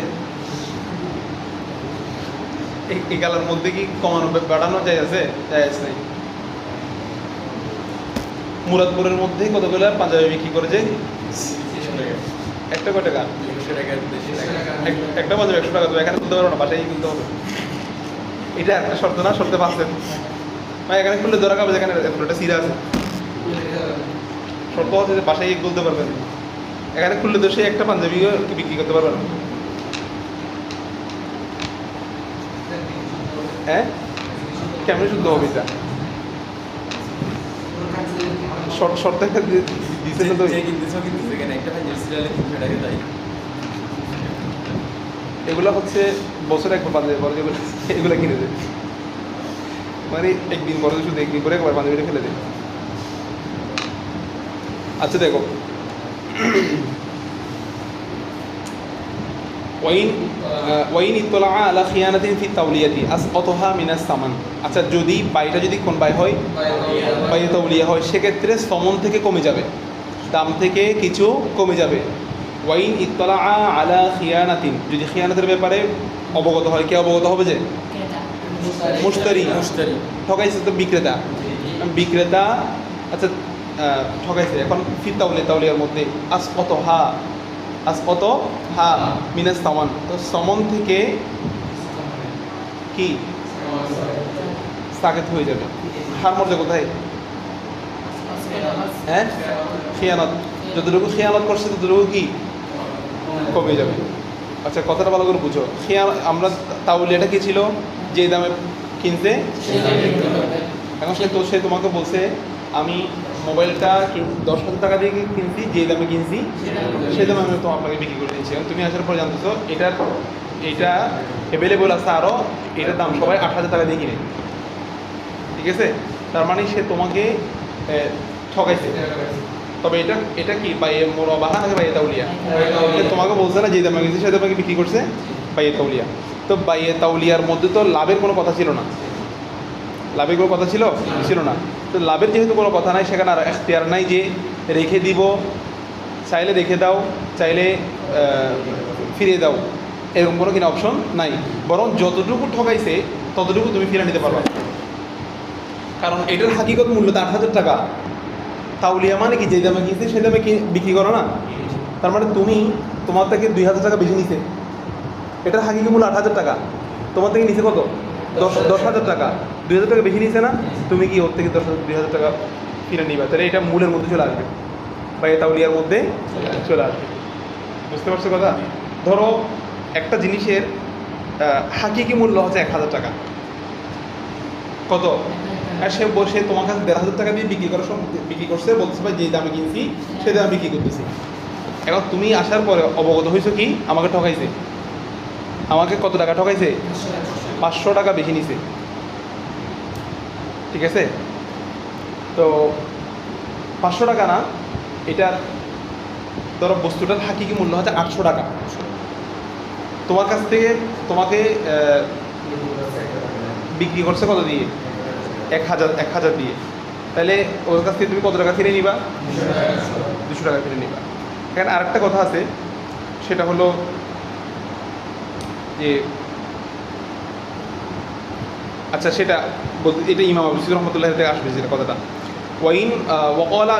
এই কালার মধ্যে কি কমানো বাড়ানো যায় আছে নাই। মুরাদপুরের মধ্যে কতগুলো পাঞ্জাবি বিক্রি করেছে,
100 টাকা
একটা কয় টাকা,
100 টাকা 200 টাকা
একটা পাঞ্জাবি 100 টাকা, তো এখানে খুলতে পারো না, বাসায় কিনতে হবে। এটা একটা শর্ত না, শর্তে পাচ্ছেন মানে এখানে খুললে ধরা খাবে যেখানে একটা সিরা আছে, শর্ত হচ্ছে যে বাসায় গিয়ে খুলতে পারবেন। এখানে খুললে তো সে একটা পাঞ্জাবি বিক্রি করতে পারবে না। হ্যাঁ, কেমন শুদ্ধ হবে এটা? শর্ত একটা দিচ্ছে না তো।
যে কিনতেছে এখানে একটা পাঞ্জাবি সিরিয়ালে 300 টাকা দেয়।
এগুলো হচ্ছে বছরে একবার পাঞ্জাবি পরে যেগুলো এগুলো কিনে দেয়, মানে একদিন পরে শুধু একদিন করে একবার পাঞ্জাবিটা ফেলে দেয়। আচ্ছা দেখো, ওয়াইন ইত্তলা আলা খিয়ানাতিন ফি তাওলিয়াতি আসকাতাহা মিনাস সামান। আচ্ছা, যদি বাইটা যদি কোন বাই হয়, বাই তাওলিয়া হয়, সেক্ষেত্রে সমন থেকে কমে যাবে, দাম থেকে কিছু কমে যাবে। ওয়াইন ইত্তলা আলা খিয়ানাতিন, যদি খিয়ানাতের ব্যাপারে অবগত হয়, কে অবগত হবে? যে মুশতারি,
মুশতারি
ঠকাইছে তো বিক্রেতা, বিক্রেতা আচ্ছা ঠকাইছে। এখন ফি তাওলিয়ার মধ্যে আসকাতাহা মিনাস সামান, তো সমন থেকে কি সাকেত হয়ে যাবে। হার মর্যাদা কোথায়? হ্যাঁ, খেয়ানত, যতটুকু খেয়ানত করছে ততটুকু কি কমে যাবে। আচ্ছা, কথাটা ভালো করে বুঝো। আমরা তাউলিয়াটা কি ছিল? যে দামে কিনতে, এখন সে তোমাকে বলছে আমি মোবাইলটা 10,000 টাকা দিয়ে কিনছি, যে দামে কিনছি সেই দামে আমি তো আপনাকে বিক্রি করে দিচ্ছি। এবং তুমি আসার পর জানতেছো এটা অ্যাভেলেবল আছে আরও, এটার দাম সবাই 8,000 টাকা দিয়ে কিনে, ঠিক আছে? তার মানে সে তোমাকে ঠকাইছে। তবে এটা কি বাইয়ে মোরাবাহা নাকি বাইয়ে তাউলিয়া? তোমাকে বলছে না যে দামে কিনছি সেই দামে বিক্রি করছে, বাইয়ে তাউলিয়া। তো বাইয়ে তাউলিয়ার মধ্যে তো লাভের কোনো কথা ছিল না, লাভের কোনো কথা ছিল না। তো লাভের যেহেতু কোনো কথা নাই, সেখানে আর এখতিয়ার নাই যে রেখে দিব, চাইলে রেখে দাও, চাইলে ফিরিয়ে দাও, এরকম কোনো কিনা অপশন নাই। বরং যতটুকু ঠকাইছে ততটুকু তুমি ফিরে নিতে পারবে, কারণ এটার হাকিকত মূল্য তো 8,000 টাকা। তাউলিয়া মানে কি, যে দামে কিনছে সেই দামে বিক্রি করো না। তার মানে তোমার থেকে 2,000 টাকা বেশি নিছে, এটার হাকিকত মূল্য 8,000 টাকা, তোমার থেকে নিচে কত? 10,000 টাকা, 2,000 টাকা বেশি নিছে না? তুমি কি ওর থেকে 2,000 টাকা কিনে নিবা, তাহলে এটা মূলের মধ্যে চলে আসবে বা এই তাউলিয়ার মধ্যে চলে আসবে। বুঝতে পারছো কথা? ধরো একটা জিনিসের হাকিকি মূল্য হচ্ছে 1,000 টাকা, কত? আর সে তোমার কাছে 1,500 টাকা দিয়ে বিক্রি করছে, বলছে ভাই যে দামে কিনছি সেই দামে বিক্রি করতেছি। এখন তুমি আসার পরে অবগত হয়েছো কি আমাকে ঠকাইছে, আমাকে কত টাকা ঠকাইছে? 500 টাকা বেশি নিছে, ঠিক আছে? তো 500 টাকা না, এটার ধরো বস্তুটার হাকিকি মূল্য হচ্ছে 800 টাকা। তোমার কাছ থেকে তোমাকে বিক্রি করছে কত দিয়ে? 1,000 দিয়ে। তাহলে ওর কাছ থেকে তুমি কত টাকা ফিরে নিবা? 200 টাকা ফিরে নিবা। এখানে আরেকটা কথা আছে, সেটা হলো যে আচ্ছা সেটা বলতে, এটা ইমাম আবু ইউসুফ রহমতুল্লাহ থেকে আসবে যেটা কথাটা। ওয়াকালা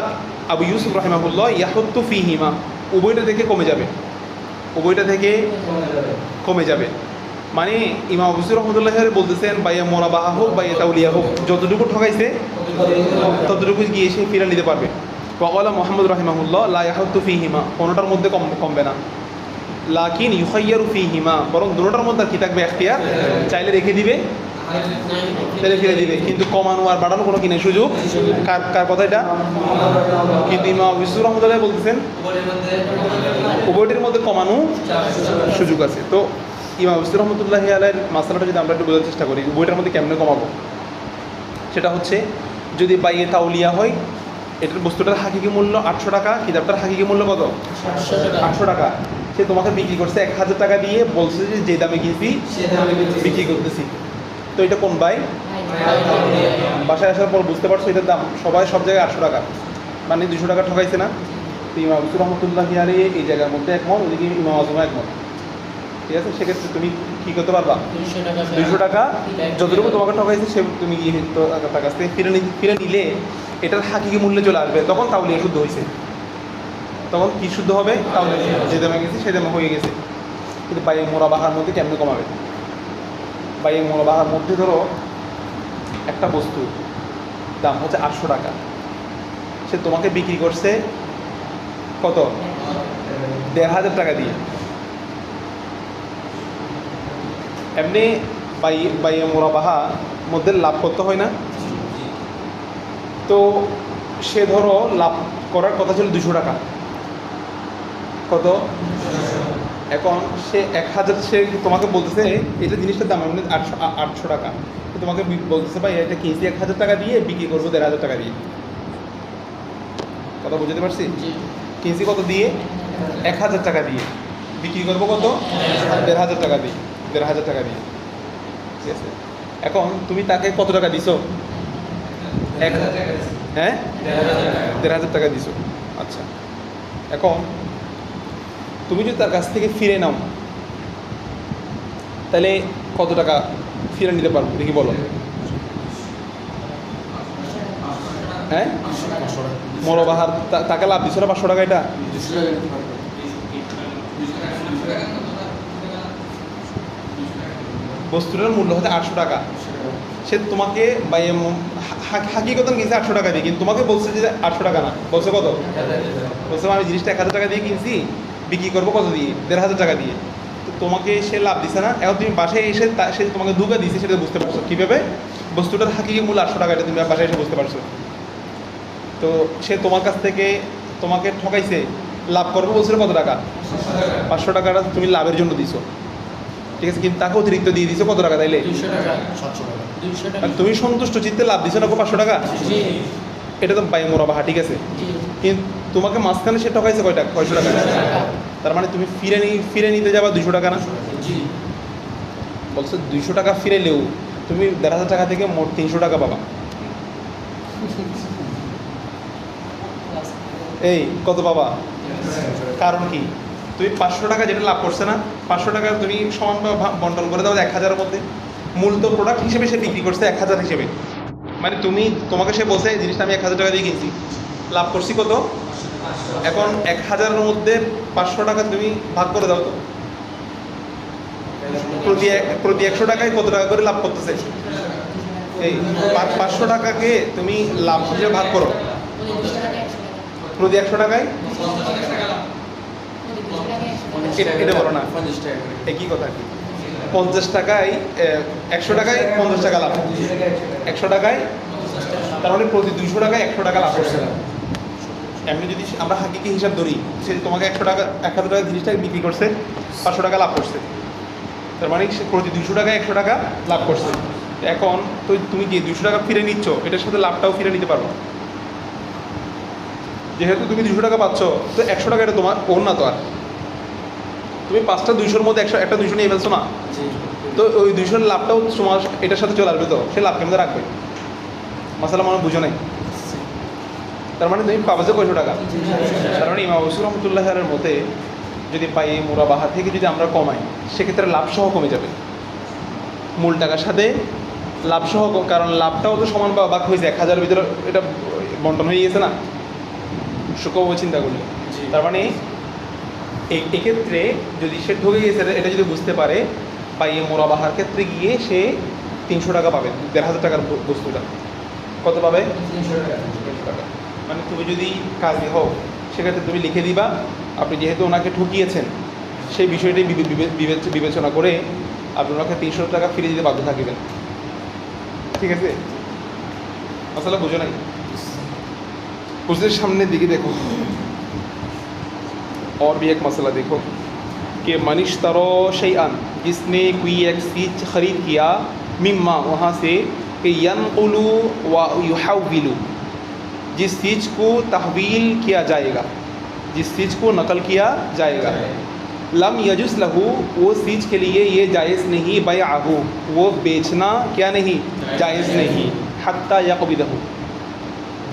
আবু ইউসুফ রাহিমাহুল্লাহ ইয়াহুত্তু ফিহিমা, উভয়টা থেকে কমে যাবে। উভয়টা থেকে কমে যাবে। মানে ইমাম আবু ইউসুফ রহমতুল্লাহ বলতেছেন বাইয়ে মোরাবাহা হোক বাইয়ে তাউলিয়া হোক, যতটুকু ঠকাইছে ততটুকু গিয়ে সে ফিরে নিতে পারবে। ওয়াকালা মুহাম্মদ রাহিমাহুল্লাহ লা ইয়াহুদ্দু ফীহিমা, কোনোটার মধ্যে কমবে না। লাকিন ইউখাইয়ারু ফীহিমা, বরং দুটোটার মধ্যে কি থাকবে এখতিয়ার, চাইলে রেখে দিবে, তাহলে ফিরে দিবে, কিন্তু কমানো আর বাড়ানো কোনো কি নেই সুযোগ। কার কথা এটা? কিন্তু ইমাম আবু ইউসুফ রহমতুল্লাহ বলতেছেন উভয়টির মধ্যে কমানো সুযোগ আছে। তো ইমাম আবু ইউসুফ রহমতুল্লাহ আলাইহির মাসালাটা যদি আমরা একটু বোঝার চেষ্টা করি, উভয়টার মধ্যে কেমনে কমাবো, সেটা হচ্ছে যদি বাইয়ে তাউলিয়া হয়, এটার বস্তুটার হাকিকি মূল্য 800 টাকা, কিতাবটার হাকিকি মূল্য কত? 800 টাকা। সে তোমাকে বিক্রি করছে 1000 টাকা দিয়ে, বলছে যে দামে কিনছি বিক্রি করতেছি। তো এটা কোন ভাই? বাসায় আসার পর বুঝতে পারছো এটার দাম সবাই সব জায়গায় 800 টাকা, মানে 200 টাকা ঠকাইছে না? তো ইমাম আবু ইউসুফ রহমতুল্লাহ আলাইহি এই জায়গার মধ্যে একমত, ওদিকে ইমাম আজম একমত। ঠিক আছে, সেক্ষেত্রে তুমি কী করতে পারবা? 200 টাকা যতটুকু তোমাকে ঠকাইছে সে তুমি গিয়ে তার কাছ থেকে ফিরে নিলে এটার হাকিকি মূল্যে চলে আসবে, তখন তাউলিয়া শুদ্ধ হয়েছে। তখন কি শুদ্ধ হবে? তাহলে যে দামে গেছে সে দামে হয়ে গেছে। কিন্তু বাইয়ে মোরাবাহার মধ্যে কেমনে কমাবে? বাইয়ে মোরাবাহার মধ্যে ধরো একটা বস্তু দাম হচ্ছে 800 টাকা, সে তোমাকে বিক্রি করছে কত? 1500 টাকা দিয়ে। এমনি বাইয়ে মোরাবাহা মধ্যে লাভ করতে হয় না? তো সে ধরো লাভ করার কথা ছিল 200 টাকা, কত? এখন সে 1000, সে তোমাকে বলতেছে এটা জিনিসটার দাম এমনি 800 টাকা, তোমাকে বলতেছে ভাই এটা কিনছি 1000 টাকা দিয়ে, বিক্রি করবো 1500 টাকা দিয়ে। কথা বুঝতে পারছি? কিনছি কত দিয়ে? 1000 টাকা দিয়ে, বিক্রি করবো কত? 1500 টাকা দিয়ে, 1500 টাকা দিয়ে। ঠিক আছে, এখন তুমি তাকে কত টাকা দিছো? হ্যাঁ, 1500 টাকা দিছো। আচ্ছা, এখন তুমি যদি তার কাছ থেকে ফিরে নাও, তাহলে কত টাকা ফিরে নিতে পারবো দেখি বলো? হ্যাঁ, মোরাবাহার তাকে লাভ দিছো না 500 টাকা? এটা বস্তুটার মূল্য হচ্ছে 800 টাকা, সে তোমাকে হাকিকতন কিনছে 800 টাকা দিয়ে, কিন্তু তোমাকে বলছে যে 800 টাকা না, বলছে কত? বলছে আমি জিনিসটা 1000 টাকা দিয়ে কিনছি, বিক্রি করবো কত দিয়ে? 1500 টাকা দিয়ে। তো তোমাকে সে লাভ দিছে না? এখন তুমি বাসায় এসে সে তোমাকে ধোঁকা দিচ্ছে, সেটা বুঝতে পারছো কীভাবে? বস্তুটার হাকিকি মূল্য 800 টাকা, এটা তুমি বাসায় এসে বুঝতে পারছো। তো সে তোমার কাছ থেকে তোমাকে ঠকাইছে, লাভ করবো বলছিল কত টাকা? 500 টাকাটা তুমি লাভের জন্য দিছো, ঠিক আছে, কিন্তু তাকে অতিরিক্ত দিয়ে দিছো কত টাকা? তাইলে
700 টাকা।
আর তুমি সন্তুষ্ট চিত্তে লাভ দিছো না 500 টাকা, এটা তো বাইয়ে মোরাবাহা, ঠিক আছে, কিন্তু তোমাকে মাঝখানে সে ঠকাইছে কয়টা? 600 টাকা। তার মানে তুমি ফিরে নিতে যাবা 200 টাকা না? বলছো 200 টাকা ফিরেলেও তুমি 1500 টাকা থেকে মোট 300 টাকা পাবা। এই কত পাবা? কারণ কি? তুমি 500 টাকা যেটা লাভ করছে না, 500 টাকা তুমি সমান বন্টন করে দাও 1000-এর মধ্যে। মূল তো প্রোডাক্ট হিসেবে সে বিক্রি করছে 1000 হিসেবে, মানে তোমাকে সে বলছে জিনিসটা আমি 1000 টাকা দিয়ে কিনছি, লাভ করছি কত? এখন 1000-এর মধ্যে 500 টাকা তুমি ভাগ করে দাও তো, প্রতি 100 টাকায় কত টাকা করে লাভ করতেছে? এই 500 টাকাকে তুমি লাভ হিসেবে ভাগ করো, প্রতি 100 টাকায় এটা বলো না,
50 টাকা।
একই কথা কি? 50 টাকায় 100 টাকায় 50 টাকা লাভ, 100 টাকায়, তার মানে প্রতি 200 টাকায় 100 টাকা লাভ করছে। এমনি যদি আমরা হাকিকি হিসাব ধরি, সে তোমাকে 100 টাকা 1000 টাকা জিনিসটা বিক্রি করছে, 500 টাকা লাভ করছে, তার মানে সে প্রতি 200 টাকায় 100 টাকা লাভ করছে। এখন তো তুমি যে 200 টাকা ফিরে নিচ্ছ, এটার সাথে লাভটাও ফিরে নিতে পারো। যেহেতু তুমি 200 টাকা পাচ্ছ, তো 100 টাকা এটা তোমার ওর না, তো আর তুমি 5টা 200-র মধ্যে একটা 200 নিয়ে ফেলছো না, তো ওই 200-র লাভটাও তোমার এটার সাথে চলে আসবে, তো সে লাভ কেমন রাখবে? মাসালা মনে বুঝো নাই? তার মানে তুমি পাবে যে 500 টাকা। তার মানে ইমাম আবু ইউসুফ রহমতুল্লাহের মতে যদি বাইয়ে মোরাবাহা থেকে যদি আমরা কমাই, সেক্ষেত্রে লাভসহ কমে যাবে, মূল টাকার সাথে লাভসহ, কারণ লাভটাও তো সমান বা বাক হয়েছে 1000-এর ভিতরে, এটা বন্টন হয়ে গেছে না সুকম চিন্তা করলে। তার মানে এক্ষেত্রে যদি সে ঠকে গেছে এটা যদি বুঝতে পারে, বা এই মোরাবাহার ক্ষেত্রে গিয়ে সে 300 টাকা পাবে, 1500 টাকার বস্তুটা কত পাবে?
300 টাকা।
300 টাকা। মানে তুমি যদি কাজী হও সেক্ষেত্রে তুমি লিখে দিবা আপনি যেহেতু ওনাকে ঠকিয়েছেন, সেই বিষয়টি বিবেচনা করে আপনি ওনাকে 300 টাকা ফিরে দিতে বাধ্য থাকবেন। ঠিক আছে, মশলা বুঝো নাই? उसके सामने दिखे देखो, और भी एक मसला देखो कि मनिश्तरो शैअन, जिसने कोई एक चीज़ खरीद किया, मिम्मा वहाँ से, कि यनकुलु व युहव्विलु, जिस चीज़ को तहवील किया जाएगा, जिस चीज़ को नकल किया जाएगा, लम यजुस लहू, वो चीज़ के लिए ये जायज़ नहीं, बैअहू, वो बेचना क्या नहीं, जायज़ नहीं, हत्ता यक़बिदहू,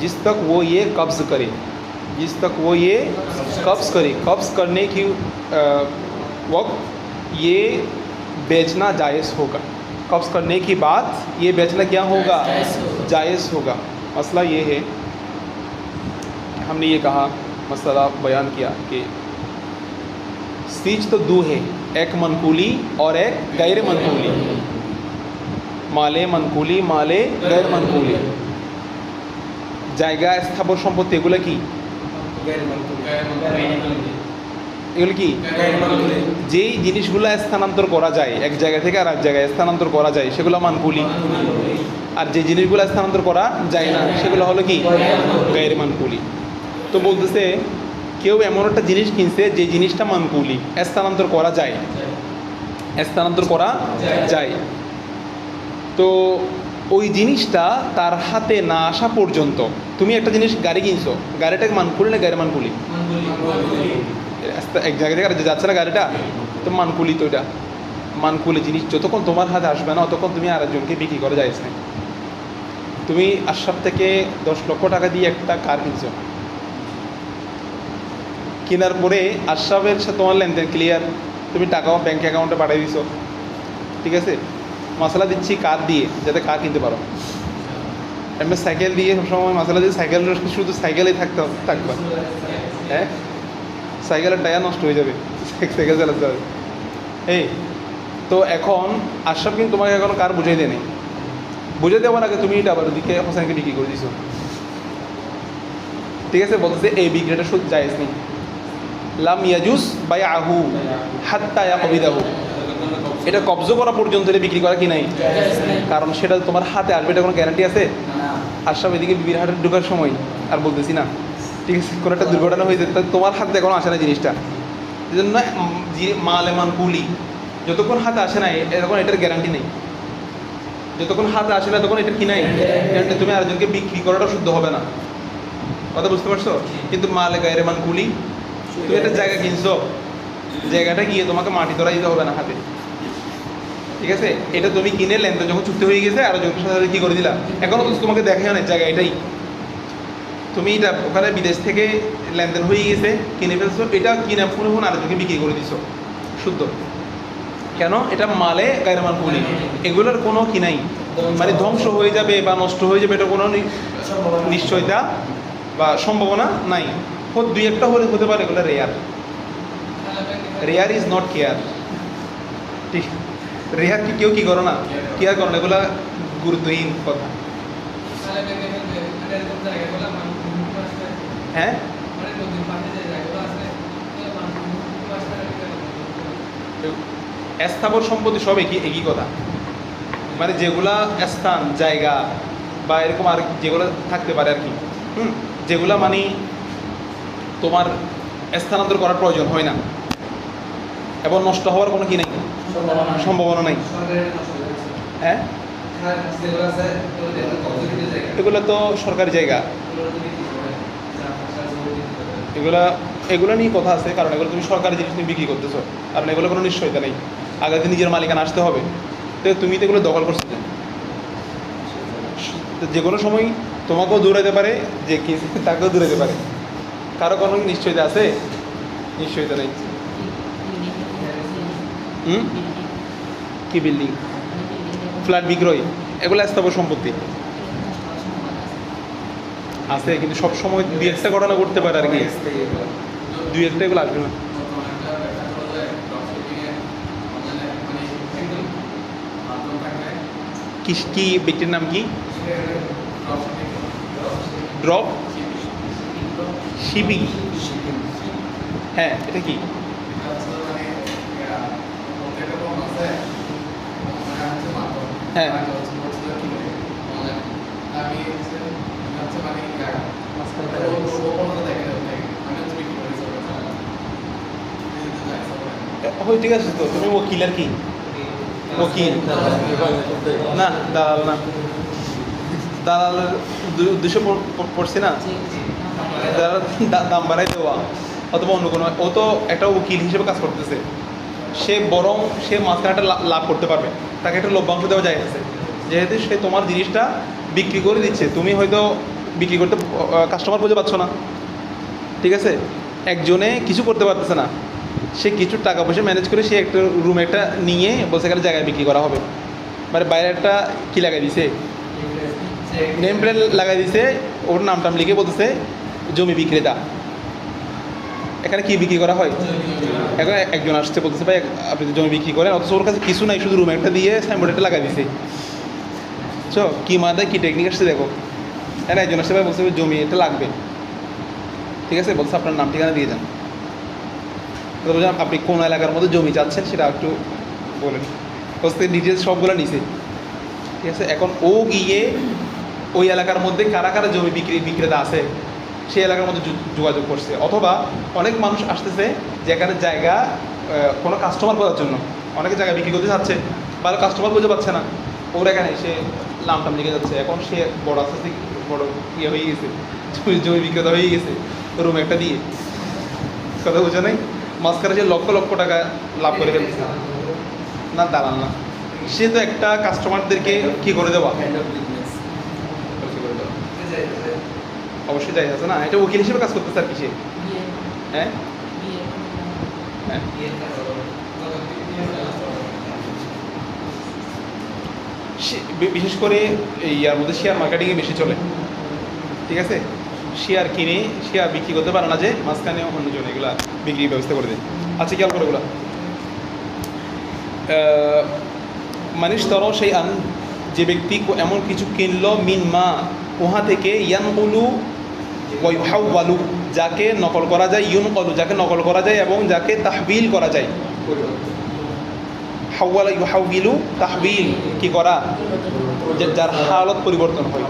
जिस तक वो ये कब्ज़ करे, जिस तक वो ये कब्ज़ करे, कब्ज़ करने की वक्त ये बेचना जायज़ होगा, कब्ज़ करने की बात ये बेचना क्या होगा, जायज़ होगा। मसला ये है, हमने ये कहा मसला बयान किया कि चीज़ तो दो है, एक मनकूली और एक गैर मनकूली, माले मनकूली, माले गैर मनकूली। জায়গা স্থাবর সম্পত্তি এগুলো কি? এগুলো কি? যেই জিনিসগুলো স্থানান্তর করা যায় এক জায়গা থেকে আর এক জায়গায় স্থানান্তর করা যায় সেগুলো মানকুলি, আর যে জিনিসগুলো স্থানান্তর করা যায় না সেগুলো হলো কি? গায়রে মানকুলি। তো বলতেছে কেউ এমন একটা জিনিস কিনছে যে জিনিসটা মানকুলি, স্থানান্তর করা যায়, স্থানান্তর করা যায়, তো ওই জিনিসটা তার হাতে না আসা পর্যন্ত, তুমি একটা জিনিস গাড়ি কিনছো, গাড়িটাকে মানকুলি না গাড়ি মানকুলি? এক জায়গা থেকে আর যাচ্ছে না গাড়িটা, তো মানকুলি। তো এটা মানকুলি জিনিস যতক্ষণ তোমার হাতে আসবে না ততক্ষণ তুমি আরেকজনকে বিক্রি করা যায়জ না। তুমি আশরাফ থেকে 10 লক্ষ টাকা দিয়ে একটা কার কিনছো, কেনার পরে আশরাফের সাথে তোমার লেনদেন ক্লিয়ার, তুমি টাকাও ব্যাঙ্ক অ্যাকাউন্টে পাঠিয়ে দিছো, ঠিক আছে? মশলা দিচ্ছি কার দিয়ে যাতে কার কিনতে পারো। এমনি সাইকেল দিয়ে সবসময় মশলা দিয়ে সাইকেল শুধু সাইকেলেই থাকবে, হ্যাঁ সাইকেলের টায়ার নষ্ট হয়ে যাবে, সাইকেল চালাতে হবে। এই তো এখন আশরাফ কিন্তু তোমাকে এখন কার বুঝাই দেয় নেই, বুঝে দেওয়ার আগে তুমি এটা আবার ওদিকে হোসেনকে বিক্রি করে দিছো, ঠিক আছে? বলতেছে এই বিক্রিটা শুধু জায়েজ নেই, লাম ইয়াজুস বাইআহু হাত্তা ইয়াকবিদাহু, এটা কবজ করা পর্যন্ত এটা বিক্রি করা কি নাই, কারণ সেটা তোমার হাতে আসবে, এটা কোনো গ্যারান্টি আছে? আশরাফ এদিকে বিবির হাটে ঢোকার সময় আর বলতেছি না, ঠিক আছে, কোনো একটা দুর্ঘটনা হয়েছে, তোমার হাতে এখনো আসে না জিনিসটা, এই জন্য মালে মানকুলি যতক্ষণ হাতে আসে না তখন এটার গ্যারান্টি নেই, যতক্ষণ হাতে আসে না তখন এটার কি নাই গ্যারান্টি, তুমি আরেকজনকে বিক্রি করাটা শুদ্ধ হবে না, কথা বুঝতে পারছো? কিন্তু মালে গায়রে মানকুলি, তুমি একটা জায়গা কিনছো, জায়গাটা গিয়ে তোমাকে মাটি ধরা দিতে হবে না হাতে, ঠিক আছে? এটা তুমি কিনে লেনদেন যখন চুক্তি হয়ে গেছে আর যখন সাথে কী করে দিলাম, এখনও তো তোমাকে দেখাই না জায়গা এটাই, তুমি এটা ওখানে বিদেশ থেকে লেনদেন হয়ে গেছে, কিনে ফেলছো, এটা কিনে ফোনে ফোন আরেকজনকে বিক্রি করে দিছো শুদ্ধ, কেন? এটা মালে গায়রে মানকুলি, এগুলোর কোনো কি নাই, মানে ধ্বংস হয়ে যাবে বা নষ্ট হয়ে যাবে এটা কোনো নিশ্চয়তা বা সম্ভাবনা নাই, দুই একটা হলে হতে পারে, এগুলো rare, rare is not care, ঠিক? রেয়ার কি কেউ কি করো না, কেয়ার করো না, এগুলা গুরুত্বহীন কথা। হ্যাঁ স্থাবর সম্পত্তি সব একই কথা, মানে যেগুলা স্থান জায়গা বা এরকম আর যেগুলো থাকতে পারে আর কি, যেগুলা মানে তোমার স্থানান্তর করার প্রয়োজন হয় না এবং নষ্ট হওয়ার কোনো কি নেই, সম্ভাবনা নাই। হ্যাঁ এগুলো তো সরকারি জায়গা, এগুলো নিয়ে কথা আছে, কারণ এগুলো তুমি সরকারি জিনিস নিয়ে বিক্রি করতেছো, কারণ এগুলো কোনো নিশ্চয়তা নেই, আগে তো নিজের মালিকানা আসতে হবে, তো তুমি তো এগুলো দখল করছো, যে কোনো সময় তোমাকেও দৌড়াতে পারে, যে কিনছে তাকেও দৌড়াতে পারে, কারো কোনো নিশ্চয়তা আছে? নিশ্চয়তা নেই। কি বিল্ডিং, ফ্ল্যাট বিক্রয়, এগুলো স্থাবর সম্পত্তি আছে, কিন্তু সব সময় দুই একটা ঘটনা করতে পারে আর কি, দুই একটা এগুলো আসবে না। কি ব্যক্তির নাম কি? Drop shipping. হ্যাঁ, এটা কি? হ্যাঁ, ঠিক আছে। তো তুমি ওকিল আর কি? ওকিল না, দালাল না। দালালের উদ্দেশ্য পড়ছি না, দাম বাড়াই দেওয়া অথবা অন্য কোনো। ও তো একটা উকিল হিসেবে কাজ করতেছে, সে বরং সে মাঝখানে একটা লাভ করতে পারবে, তাকে একটা লভ্যাংশ দেওয়া যায় আছে, যেহেতু সে তোমার জিনিসটা বিক্রি করে দিচ্ছে, তুমি হয়তো বিক্রি করতে কাস্টমার খুঁজে পাচ্ছ না, ঠিক আছে? একজনে কিছু করতে পারতেছে না, সে কিছু টাকা পয়সা ম্যানেজ করে সে একটা রুম একটা নিয়ে বলছে এখানে জায়গায় বিক্রি করা হবে, মানে বাইরে একটা কী লাগাই দিছে, নেম প্লেট লাগাই দিছে, ওর নাম টাম লিখে বলতেছে জমি বিক্রেতা। এখানে কি বিক্রি করা হয়? এখন একজন আসছে বলতেছে ভাই আপনি জমি বিক্রি করেন, অথচ ওর কাছে কিছু নাই, শুধু রুম একটা দিয়ে সাইনবোর্ড একটা লাগাই দিছে। চো কী মাথায় কী টেকনিক আসছে দেখো। হ্যাঁ, একজন আসছে ভাই বলছে জমি এটা লাগবে, ঠিক আছে, বলছে আপনার নাম ঠিকানা দিয়ে যান। তো বললাম আপনি কোন এলাকার মধ্যে জমি চাচ্ছেন সেটা একটু বলেন, বলতে ডিটেলস সবগুলো নিছে, ঠিক আছে। এখন ও গিয়ে ওই এলাকার মধ্যে কারা কারা জমি বিক্রেতা আছে সেই এলাকার মধ্যে যোগাযোগ করছে, অথবা অনেক মানুষ আসতেছে যেখানে জায়গা কোনো কাস্টমার খোঁজার জন্য, অনেকে জায়গা বিক্রি করতে চাচ্ছে, ভালো কাস্টমার খুঁজে পাচ্ছে না, ওর এখানে সে নাম টাম লিখে যাচ্ছে। এখন সে বড় আস্তে আস্তে বড় ইয়ে হয়ে গেছে, জমি বিক্রেতা হয়ে গেছে রুম একটা দিয়ে, কথা বুঝে নাই? মাঝখানে সে লক্ষ লক্ষ টাকা লাভ করে ফেলছে। না, দালাল না, সে তো একটা কাস্টমারদেরকে কী করে দেওয়া, অবশ্যই যাই আছে না, এটা উকিল হিসেবে কাজ করতেছে আর কি সে। হ্যাঁ, হ্যাঁ, বিশেষ করে ইয়ার মধ্যে শেয়ার মার্কেটিংয়ে বেশি চলে, ঠিক আছে। শেয়ার কিনে শেয়ার বিক্রি করতে পারে না, যে মাঝখানে অন্যজন এগুলা বিক্রির ব্যবস্থা করে দেয়। আচ্ছা, খেয়াল করে ওগুলা মানিস তরও সেই আন, যে ব্যক্তি এমন কিছু কিনলো মিন মা উহা থেকে, ইয়ানকুলু ওয়াইহাওয়ালু, যাকে নকল করা যায়, ইউনকলু যাকে নকল করা যায়, এবং যাকে তাহবিল করা যায়। হাওয়ালা ইউহাউবিলু, তাহবিল কি করা, যার হালত পরিবর্তন হয়,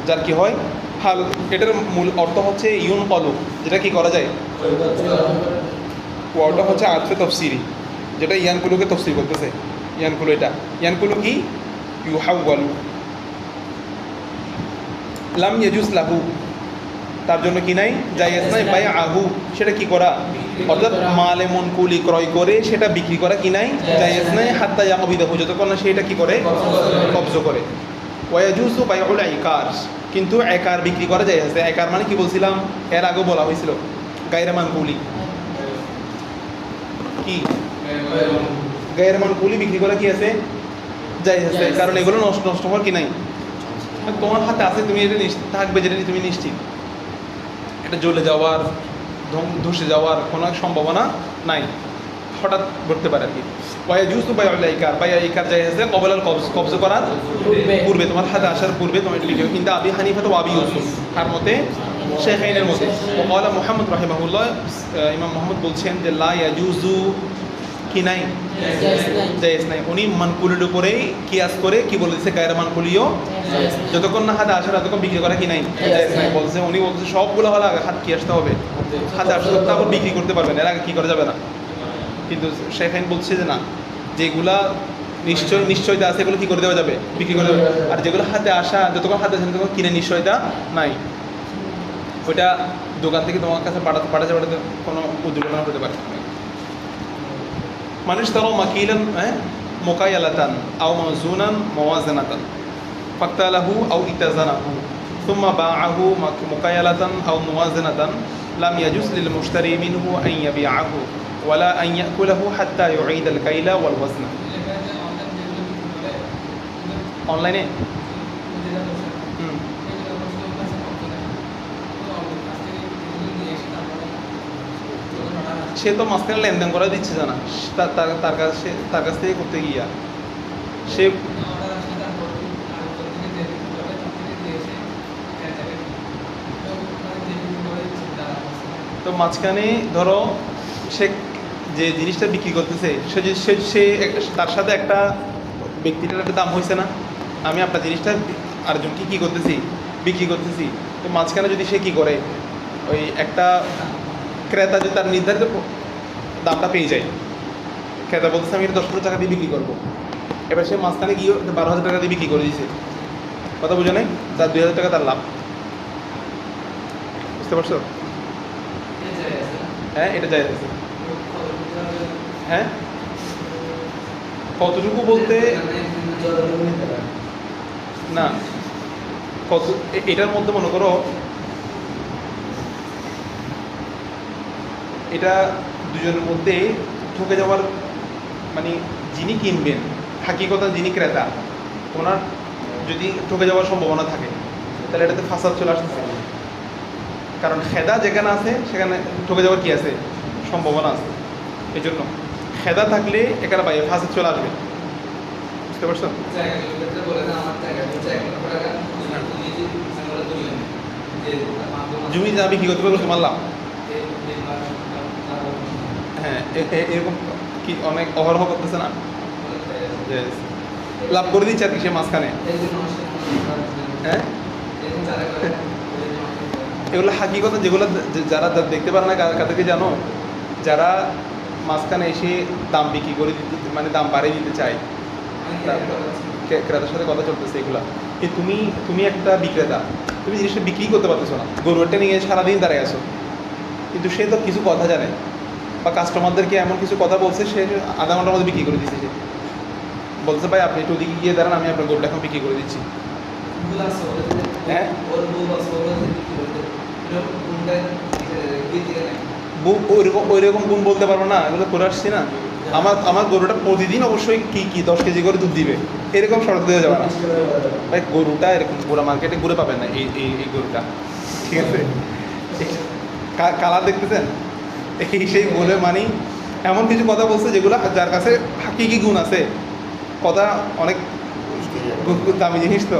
যার কি হয় হালত। এটার মূল অর্থ হচ্ছে ইউনকলু, যেটা কি করা যায়, ওয়ার্ডটা হচ্ছে আতফে তফসিরি, যেটা ইয়ানকুলুকে তফসির করতেছে। ইয়ানকুলু, এটা ইয়ানকুলু কি, ইউহাওয়ালু। লাম ইয়াজুজ লাহু, তার জন্য কি নাই, জায়েজ নাই, বাই আহু, সেটা কি করা, অর্থাৎ মালে মনকুলি ক্রয় করে সেটা বিক্রি করা কি নাই, জায়েজ নাই, হাত্তা ইয়াকবিদাহু, যতক্ষণ না সেটা কি করে, কবজ করে। ওয়ায়াজুজু বাইউল ইকার, কিন্তু একার বিক্রি করা জায়েজ আছে। একার মানে কি বলছিলাম, এর আগেও বলা হয়েছিল, গায়রে মানকুলি, কি গায়রে মানকুলি বিক্রি করা কি আছে, জায়েজ আছে, কারণ এগুলো নষ্ট হওয়ার কি নাই, তোমার হাতে আছে, তুমি এটা থাকবে, যেটা তুমি নিশ্চিত, এটা জ্বলে যাওয়ার, ধসে যাওয়ার কোনো সম্ভাবনা নাই, হঠাৎ ঘটতে পারে আর কি। ওয়ায়াজুজু বাইউল ইকার, বাইউল ইকার জায়েজ আছে কবলাল কবজ করার পূর্বে, তোমার হাতে আসার পূর্বে তোমার এটা লিখে। কিন্তু আবি হানিফা তো আবি ইউসুফ, তার মতে শেখাইনের মতে, ওয়ালা মুহাম্মদ রাহিমাহুল্লাহ, ইমাম মুহাম্মদ বলছেন যে লা ইয়াজুজু, কি নাই, জায়েজ নাই। উনি মানকুলের উপরেই কিয়াস করে কি বলে দিচ্ছে, গায়রে মানকুলিও, যতক্ষণ না হাতে আসে ততক্ষণ বিক্রি করা কি নাই, জায়েজ নাই বলছে। উনি বলছে সবগুলো হলে আগে হাত কি আসতে হবে, হাতে আসতে হবে, তারপর বিক্রি করতে পারবেন, এর আগে কি করা যাবে না। কিন্তু শেখাইন বলছে যে না, যেগুলা নিশ্চয়তা আছে এগুলো কি করে দেওয়া যাবে, বিক্রি করে দেবে। আর যেগুলো হাতে আসা, যতক্ষণ হাতে আসে ততক্ষণ কিনে নিশ্চয়তা নাই, ওইটা দোকান থেকে তোমার কাছে পাঠাতে কোনো দুর্ঘটনা হতে পারে। মানুষ তারও মাকিলান মোকায়ালাতান আও মাওজুনান মাওয়াজানাতান ফাক্তালাহু আও ইতাজানাহু ثم باعه مكايلة أو موازنة لم يجوز للمشتري منه أن يبيعه ولا أن يأكله حتى يعيد الكيل والوزن. অনলাইনে সে তো মাঝখানে লেনদেন করে দিচ্ছে জানা, তার কাছ থেকে করতে গিয়া সে তো মাঝখানে ধরো সে যে জিনিসটা বিক্রি করতেছে তার সাথে একটা ব্যক্তিটার একটা দাম হয়েছে না, আমি আপনার জিনিসটা আরেকজনকে কী করতেছি, বিক্রি করতেছি। তো মাঝখানে যদি সে কী করে, ওই একটা ক্রেতা যদি তার নির্ধারিত দামটা পেয়ে যায়, ক্রেতা বলতেছে আমি এটা 10,000 টাকা দিয়ে বিক্রি করবো, এবার সে মাঝখানে গিয়ে 12,000 টাকা দিয়ে বিক্রি করে দিয়েছে, কথা বুঝে নাই, তার 2,000 টাকা তার লাভ। বুঝতে পারছো? হ্যাঁ, এটা জায়েজ আছে। হ্যাঁ, কতটুকু বলতে না, কত এটার মধ্যে মনে করো এটা দুজনের মধ্যে ঠকে যাওয়ার, মানে যিনি কিনবেন হাকিকতা যিনি ক্রেতা ওনার যদি ঠকে যাওয়ার সম্ভাবনা থাকে তাহলে এটাতে ফাসাদ চলে আসতেছে, কারণ খেদা যেখানে আছে সেখানে ঠকে যাওয়ার কি আছে, সম্ভাবনা আছে। এই জন্য খেদা থাকলে এখানে বাইরে ফাসাদ চলে আসবে। বুঝতে পারছো? জমি আমি কি করতে পারবো তোমার লাভ, হ্যাঁ এরকম কি অনেক অহরহ করতেছে না, লাভ করে দিচ্ছে আর কি সে মাঝখানে। হ্যাঁ, এগুলো হাকিকতা যেগুলো যারা দেখতে পারে না কাদেরকে জানো, যারা মাঝখানে এসে দাম বিক্রি করে দিতে, মানে দাম বাড়িয়ে দিতে চায়, ক্রেতার সাথে কথা চলতেছে এগুলা। তুমি একটা বিক্রেতা, তুমি জিনিসটা বিক্রি করতে পারতেছো না, গরুটা নিয়ে সারাদিন দাঁড়ায় আছো, কিন্তু সে তো কিছু কথা জানে বা কাস্টমারদেরকে এমন কিছু কথা বলছে, সে আধা ঘন্টার মধ্যে বিক্রি করে দিচ্ছে। সে বলছে ভাই আপনি একটু ওদিকে গিয়ে দাঁড়ান, আমি আপনার গরুটা এখন বিক্রি করে দিচ্ছি। হ্যাঁ, ওইরকম গুণ বলতে পারবো না, এগুলো করে আসছি না। আমার গরুটা প্রতিদিন অবশ্যই কি 10 কেজি করে দুধ দিবে, এরকম শর্ত দেওয়া যাবে না ভাই। গরুটা এরকম গোড়া মার্কেটে ঘুরে পাবেন না, এই গরুটা, ঠিক আছে? কালার দেখতেছেন, সেই বলে মানে এমন কিছু কথা বলছে যেগুলো যার কাছে হাকিকি গুণ আছে, কথা অনেক দামি জিনিস, তো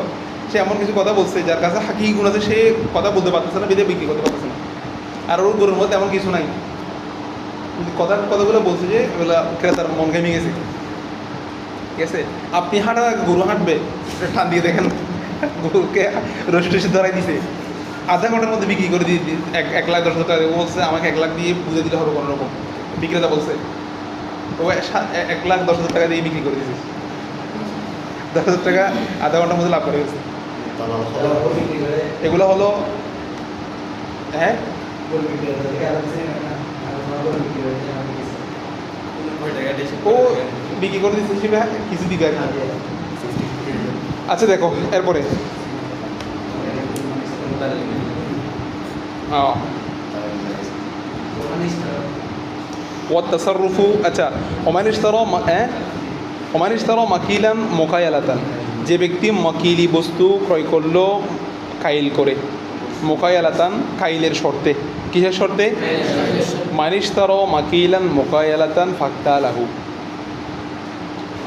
সে এমন কিছু কথা বলছে যার কাছে হাকিকি গুণ আছে, সে কথা বলতে পারতেছে না, বেঁধে বিক্রি করতে পারতেছে না। আর ওর গরুর মধ্যে এমন কিছু নাই, কথাগুলো বলছে যে ওগুলো ক্রেতার মন ঘেমে গেছে, ঠিক আছে? আপনি গরু হাঁটবে, টান দিয়ে দেখেন গরুকে রসি ধরাই দিছে, আধা ঘন্টার মধ্যে বিক্রি করে দিয়ে 1,10,000 টাকা বলছে, আমাকে 1 লাখ দিয়ে বুঝে দিলে হবে কোনো রকম, বিক্রেতা বলছে। তো 1,10,000 টাকা দিয়ে বিক্রি করে দিয়েছে, 10,000 টাকা আধা ঘন্টার মধ্যে লাভ করে গেছে। এগুলো হলো, হ্যাঁ, ও বিক্রি করে দিচ্ছে হিসেবে কিছু দিবে আর কি। আচ্ছা দেখো এরপরে ওয়াত-তাসাররুফু, আচ্ছা ওমান ইশতারা মাকিলান মুকায়ালাতান, যে ব্যক্তি মাকিলি বস্তু ক্রয় করলো কাইল করে, মুকায়ালাতান কাইলের শর্তে, কিসের শর্তে? মান ইশতারা মাকিলান মুকায়ালাতান ফাক্তালাহু,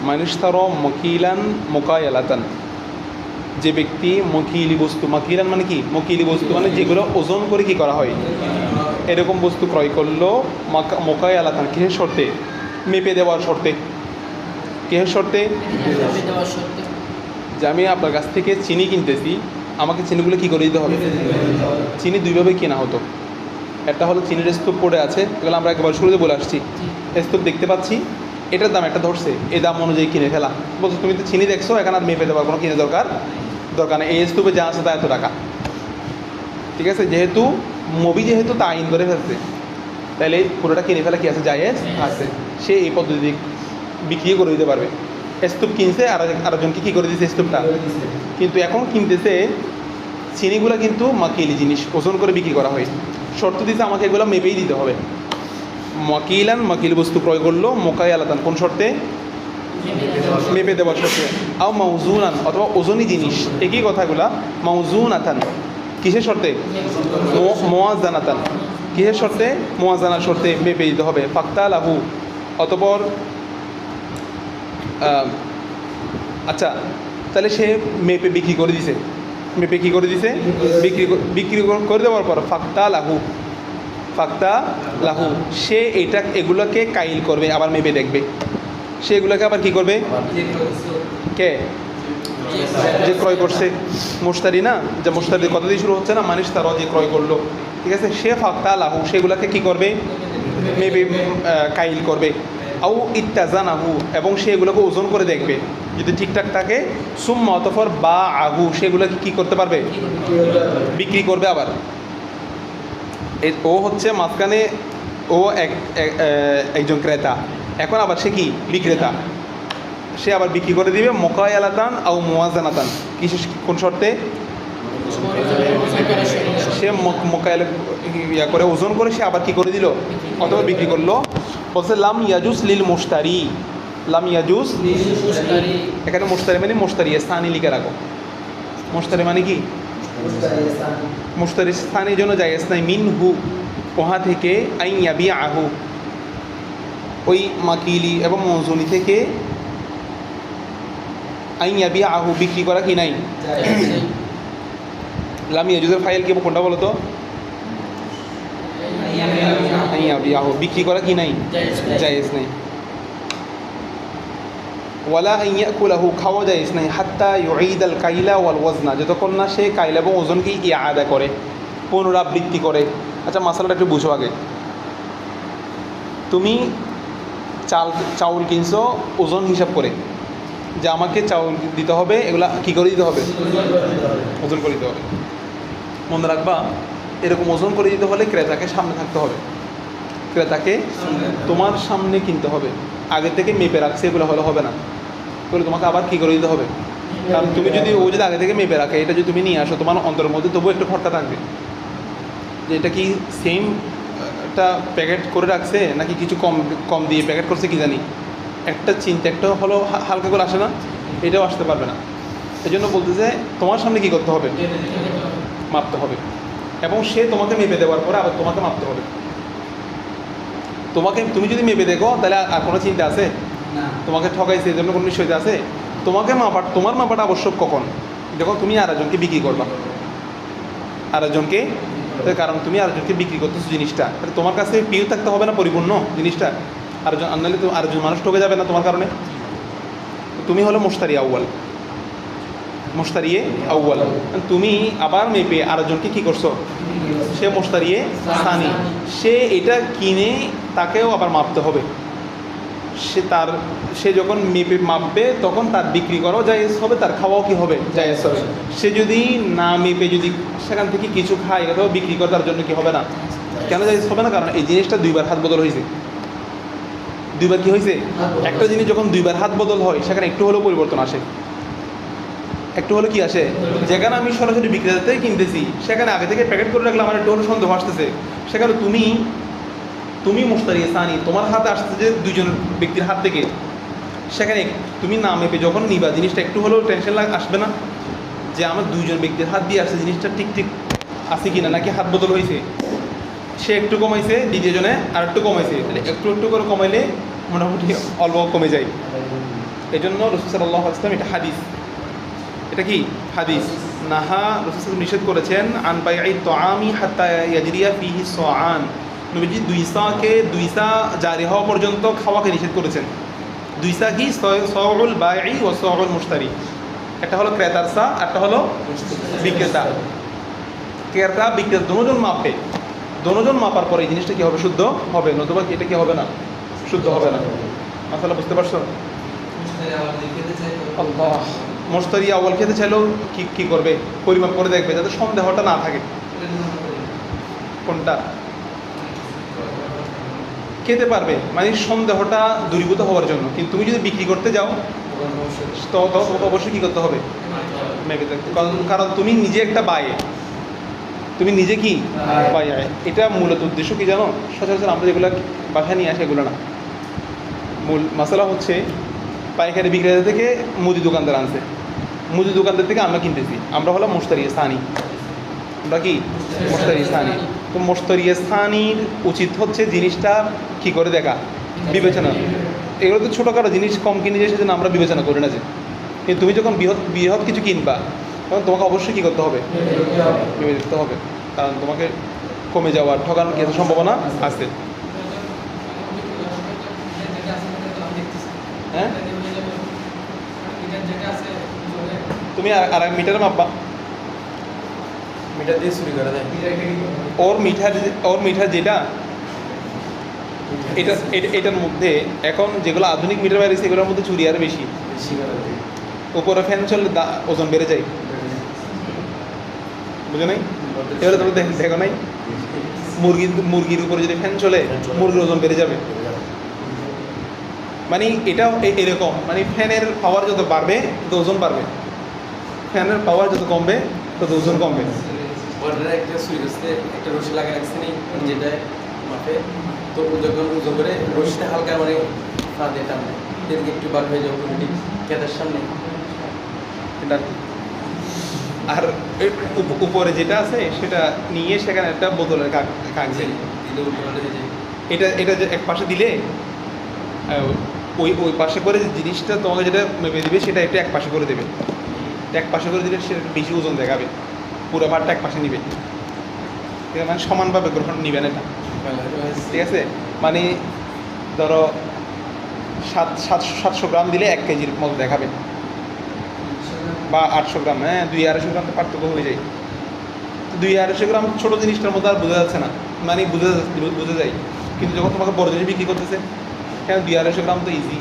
মান ইশতারা মাকিলান মুকায়ালাতান, যে ব্যক্তি মকিলি বস্তু, মাকিলান মানে কি, মকিলি বস্তু মানে যেগুলো ওজন করে কি করা হয়, এরকম বস্তু ক্রয় করলো মুকায়ালাতান, কিসের শর্তে? মেপে দেওয়ার শর্তে। কিসের শর্তে? যে আমি আপনার কাছ থেকে চিনি কিনতেছি, আমাকে চিনিগুলো কী করে দিতে হবে? চিনি দুইভাবে কেনা হতো, একটা হলো চিনির স্তূপ পড়ে আছে, এগুলো আমরা একবার শুরুতে বলে আসছি, স্তূপ দেখতে পাচ্ছি, এটার দাম একটা ধরছে, এই দাম অনুযায়ী কিনে ফেলা। বলছো তুমি তো চিনি দেখছো, এখানে আর মেপে দেওয়ার কোনো কিনে দরকার নেই, এই স্তূপে যা আছে তা এত টাকা, ঠিক আছে? যেহেতু যেহেতু তা আইন করে ফেলছে, তাহলে পুরোটা কিনে ফেলা কি আছে, জায়েজ আছে, সে এই পদ্ধতি বিক্রি করে দিতে পারবে। স্তূপ কিনছে, আরেকজনকে কী করে দিচ্ছে স্তূপটা, কিন্তু এখন কিনতেছে চিনিগুলো কিন্তু মাকিলি জিনিস, ওজন করে বিক্রি করা হয়, শর্ত দিতে আমাকে এগুলো মেপেই দিতে হবে। মাকিল বস্তু ক্রয় করলো মুকায়ালাতান, কোন শর্তে? মেপে দেওয়ার শর্তে। আও মাউজুনান, অথবা ওজনী জিনিস, একই কথাগুলা, মাউজুনাতান, কিসের শর্তে? মুওয়াজ্জানাতান, কিসের শর্তে? মুওয়াজ্জানার শর্তে মেপে দিতে হবে। ফাক্তালাহু, অতঃপর আচ্ছা তাহলে সে মেপে বিক্রি করে দিছে, বিক্রি করে দেওয়ার পর ফাক্তালাহু, ফাক্তা লাহু, সে এগুলোকে কাইল করবে, আবার মেপে দেখবে। সে এগুলোকে আবার কি করবে? কে? যে ক্রয় করছে, মুশতারি না, যে মুশতারির কথা দিয়ে শুরু হচ্ছে না, মানিস তারা যে ক্রয় করলো, ঠিক আছে, সে ফাক্তা লাহু সেগুলোকে কি করবে? মেপে কাইল করবে। আউ ইত্তাজানাহু, এবং সে এগুলোকে ওজন করে দেখবে, যদি ঠিকঠাক থাকে সুম্মা অতঃপর বা আহু সেগুলোকে কি করতে পারবে? বিক্রি করবে। আবার ও হচ্ছে মাঝখানে, ও একজন ক্রেতা, এখন আবার সে কি? বিক্রেতা। সে আবার বিক্রি করে দিবে মোকায়ালাতান আও মুওয়াজানাতান, কোন শর্তে? সে মোকায়ালা ইয়া করে ওজন করে সে আবার কি করে দিল? অথবা বিক্রি করলো। বলছে লাম ইয়াজুস লিল মুশতারি, লাম ইয়াজুস, এখানে মুশতারি মানে মুশতারি স্থানী লিখে রাখো। মুশতারি মানে কি? মুশতারি স্থানের জন্য জায়েজ নাই। মিনহু, ওহা থেকে, আইন ইয়াবি আহু, ওই মাকিলি এবং মজুনি থেকে, আইন ইয়াবি আহু বিক্রি করা কি নাই? লাম ইয়াজুজের ফাইল কি কোনটা বলো তো? আইন ইয়াবি আহু বিক্রি করা কি নাই? জায়েজ নাই। ওয়ালা আইন ইয়াকুলাহু, খাওয়া জায়েজ নাই। হাত্তা ইউঈদাল কাইলা ওয়াল ওয়াজনা, যতক্ষণ না সে কাইলা এবং ওজনকে ইআদা করে, পুনরাবৃত্তি করে। আচ্ছা, মাসালাটা একটু বুঝো আগে। তুমি চাউল কিনছো ওজন হিসাব করে, যে আমাকে চাউল দিতে হবে, এগুলা কি করে দিতে হবে? ওজন করে দিতে হবে। মনে রাখবা, এরকম ওজন করে দিতে হলে ক্রেতাকে সামনে থাকতে হবে, ক্রেতাকে তোমার সামনে কিনতে হবে। আগে থেকে মেপে রাখছে এগুলো হলে হবে না, তাহলে তোমাকে আবার কী করে দিতে হবে? কারণ তুমি যদি ও যদি আগে থেকে মেপে রাখে, এটা যদি তুমি নিয়ে আসো, তোমার অন্তরের মধ্যে তবুও একটু খরচা থাকবে, যে এটা কি সেম একটা প্যাকেট করে রাখছে নাকি কিছু কম কম দিয়ে প্যাকেট করছে কি জানি, একটা চিন্তা একটা হলো হালকা করে আসে না, এটাও আসতে পারবে না। এই জন্য বলতেছে তোমার সামনে কী করতে হবে? মাপতে হবে, এবং সে তোমাকে মেপে দেওয়ার পরে আবার তোমাকে মাপতে হবে। তুমি যদি মেপে দেখো তাহলে আর কোনো চিন্তা আছে? তোমাকে ঠকাইছে এই জন্য কোনো নিশ্চয়তা আছে? তোমার মাপাটা আবশ্যক কখন? যখন তুমি আরেকজনকে বিক্রি করবা, আরেকজনকে, কারণ তুমি আরেকজনকে বিক্রি করতেছো জিনিসটা, তাহলে তোমার কাছে পিও থাকতে হবে না পরিপূর্ণ জিনিসটা? আরেকজন আনলে তো আরেকজন মানুষ ঠকে যাবে না তোমার কারণে? তুমি হলো মুশতারি আউয়াল, মুশতারিয়ে আউয়াল। তুমি আবার মেপে আরেকজনকে কী করছো? সে মুশতারিয়ে সানি, সে এটা কিনে তাকেও আবার মাপতে হবে। সে যখন মেপে মাপবে তখন তার বিক্রি করাও জায়েজ হবে, তার খাওয়াও কি হবে? জায়েজ হবে। সে যদি না মেপে যদি সেখান থেকে কিছু খায়, এটাও বিক্রি করে তার জন্য কি হবে না? কেন জায়েজ হবে না? কারণ এই জিনিসটা দুইবার হাত বদল হয়েছে। দুইবার কি হয়েছে? একটা জিনিস যখন দুইবার হাত বদল হয়, সেখানে একটু হলেও পরিবর্তন আসে, একটু হলে কি আসে? যেখানে আমি সরাসরি বিক্রেতা থেকে কিনতেছি, সেখানে আগে থেকে প্যাকেট করে রাখলে আমার একটু হলে সন্দেহ আসতেছে। সেখানে তুমি মুশতারি সানি, তোমার হাতে আসছে যে দুইজন ব্যক্তির হাত থেকে, সেখানে তুমি না মেপে যখন নিবা, জিনিসটা একটু হলেও টেনশন আসবে না যে আমার দুইজন ব্যক্তির হাত দিয়ে আসছে, জিনিসটা ঠিক আছে কিনা, নাকি হাত বদল হয়েছে? সে একটু কমাইছে, দ্বিতীয়জনে আর একটু কমাইছে, তাহলে একটু একটু করে কমাইলে মোটামুটি অল্প কমে যায়। এই জন্য রাসূল সাল্লাল্লাহু আলাইহি ওয়াসাল্লাম, এটা হাদিস, এটা কি হাদিস, নাহা রাসূল সাল্লাল্লাহু নিষেধ করেছেন আন বাই'i তাআমি হাত্তা ইয়াজরিয়া ফিহি সাআন, নবীজি দুইসাকে দুইসা জারি হওয়া পর্যন্ত খাওয়াকে নিষেধ করেছেন। দুইসা কি? সাউল বাই'i ওয়া সাউল মুশতারি, একটা হলো ক্রেতার সা, একটা হলো বিক্রেতা। ক্রেতা বিক্রেতা দুজন মাপে, দুজন মাপার পরে এই জিনিসটা কি হবে? শুদ্ধ হবে, নতুবা এটা কি হবে না? শুদ্ধ হবে না। মাসালা বুঝতে পারছো? আল্লাহ, মুশতারি আউয়াল খেতে চাইলেও কি করবে? পরিমাপ করে দেখবে যাতে সন্দেহটা না থাকে। কোনটা খেতে পারবে মানে সন্দেহটা দূরীভূত হওয়ার জন্য, কিন্তু তুমি যদি বিক্রি করতে যাও তোমাকে অবশ্যই কী করতে হবে? মেপে দেখতে, কারণ তুমি নিজে একটা বায়ে, তুমি নিজে কি বায়ে। এটা মূলত উদ্দেশ্য কি জানো? সচরাচর আমরা যেগুলো বাসায় নিয়ে আসি এগুলো না, মূল মশলা হচ্ছে পাইকারি বিক্রেতা থেকে মুদি দোকানদার আনছে, মুদি দোকানদার থেকে আমরা কিনতেছি, আমরা হলাম মুশতারি স্থানী, আমরা কি মুশতারি স্থানী। তো মুশতারি স্থানীর উচিত হচ্ছে জিনিসটা কী করে দেখা, বিবেচনা। এগুলো তো ছোটোখাটো জিনিস কম কিনে যায়, সেজন্য আমরা বিবেচনা করি না যে, কিন্তু তুমি যখন বৃহৎ কিছু কিনবা তখন তোমাকে অবশ্যই কী করতে হবে? ভেবে দেখতে হবে, কারণ তোমাকে কমে যাওয়ার ঠকানোর কি আছে সম্ভাবনা আছে। হ্যাঁ তুমি আর এক মিটার মাপবা,
মিটার দিয়ে চুরি করা যায়।
ওর মিটার যেটা এটার মধ্যে এখন যেগুলো আধুনিক মিটার বেরিয়েছে এগুলোর মধ্যে চুরি আর বেশি।
বেশি করা যায়।
উপরে ফ্যান চললে ওজন বেড়ে যায়, বুঝে নাই? এবারে তোমরা দেখো নাই মুরগির উপরে যদি ফ্যান চলে মুরগির ওজন বেড়ে যাবে। মানে এটাও এরকম, মানে ফ্যানের পাওয়ার যত বাড়বে তত ওজন বাড়বে, ফ্যানের পাওয়ার যত কমবে তত ওজন কমবে।
অর্ডারে একটা সুইচ আসতে একটা রশি লাগিয়ে রাখছে নি, যেটা মাপে, তো ও যখন ওজন করে রশিটা হালকা মানে পা দিয়ে টানবে, এদিকে একটু বার হয়ে যায় অটোমেটিক ক্যাটার সামনে।
এটা আর উপরে যেটা আছে সেটা নিয়ে সেখানে একটা বোতলের কাগজ
দিলে উল্টো পাল্টে হয়ে যায়।
এটা যে এক পাশে দিলে ওই পাশে করে যে জিনিসটা তোমাকে যেটা মেপে দিবে সেটা একটু এক পাশে করে দেবে। এক পাশে করে দিলে সেটা বেশি ওজন দেখাবে, পুরো ভারটা এক পাশে নিবে, ঠিক আছে? মানে সমানভাবে গ্রহণ নিবে না এটা, ঠিক আছে? মানে ধরো 700 গ্রাম দিলে 1 কেজির মতো দেখাবে, বা 800 গ্রাম, হ্যাঁ 200-250 গ্রাম তো পার্থক্য হয়ে যায়। 200-250 গ্রাম ছোটো জিনিসটার মধ্যে আর বোঝা যাচ্ছে না, মানে বুঝে যায়। কিন্তু যখন তোমাকে বড় জিনিস বিক্রি করতেছে, হ্যাঁ 200-250 গ্রাম তো ইজি,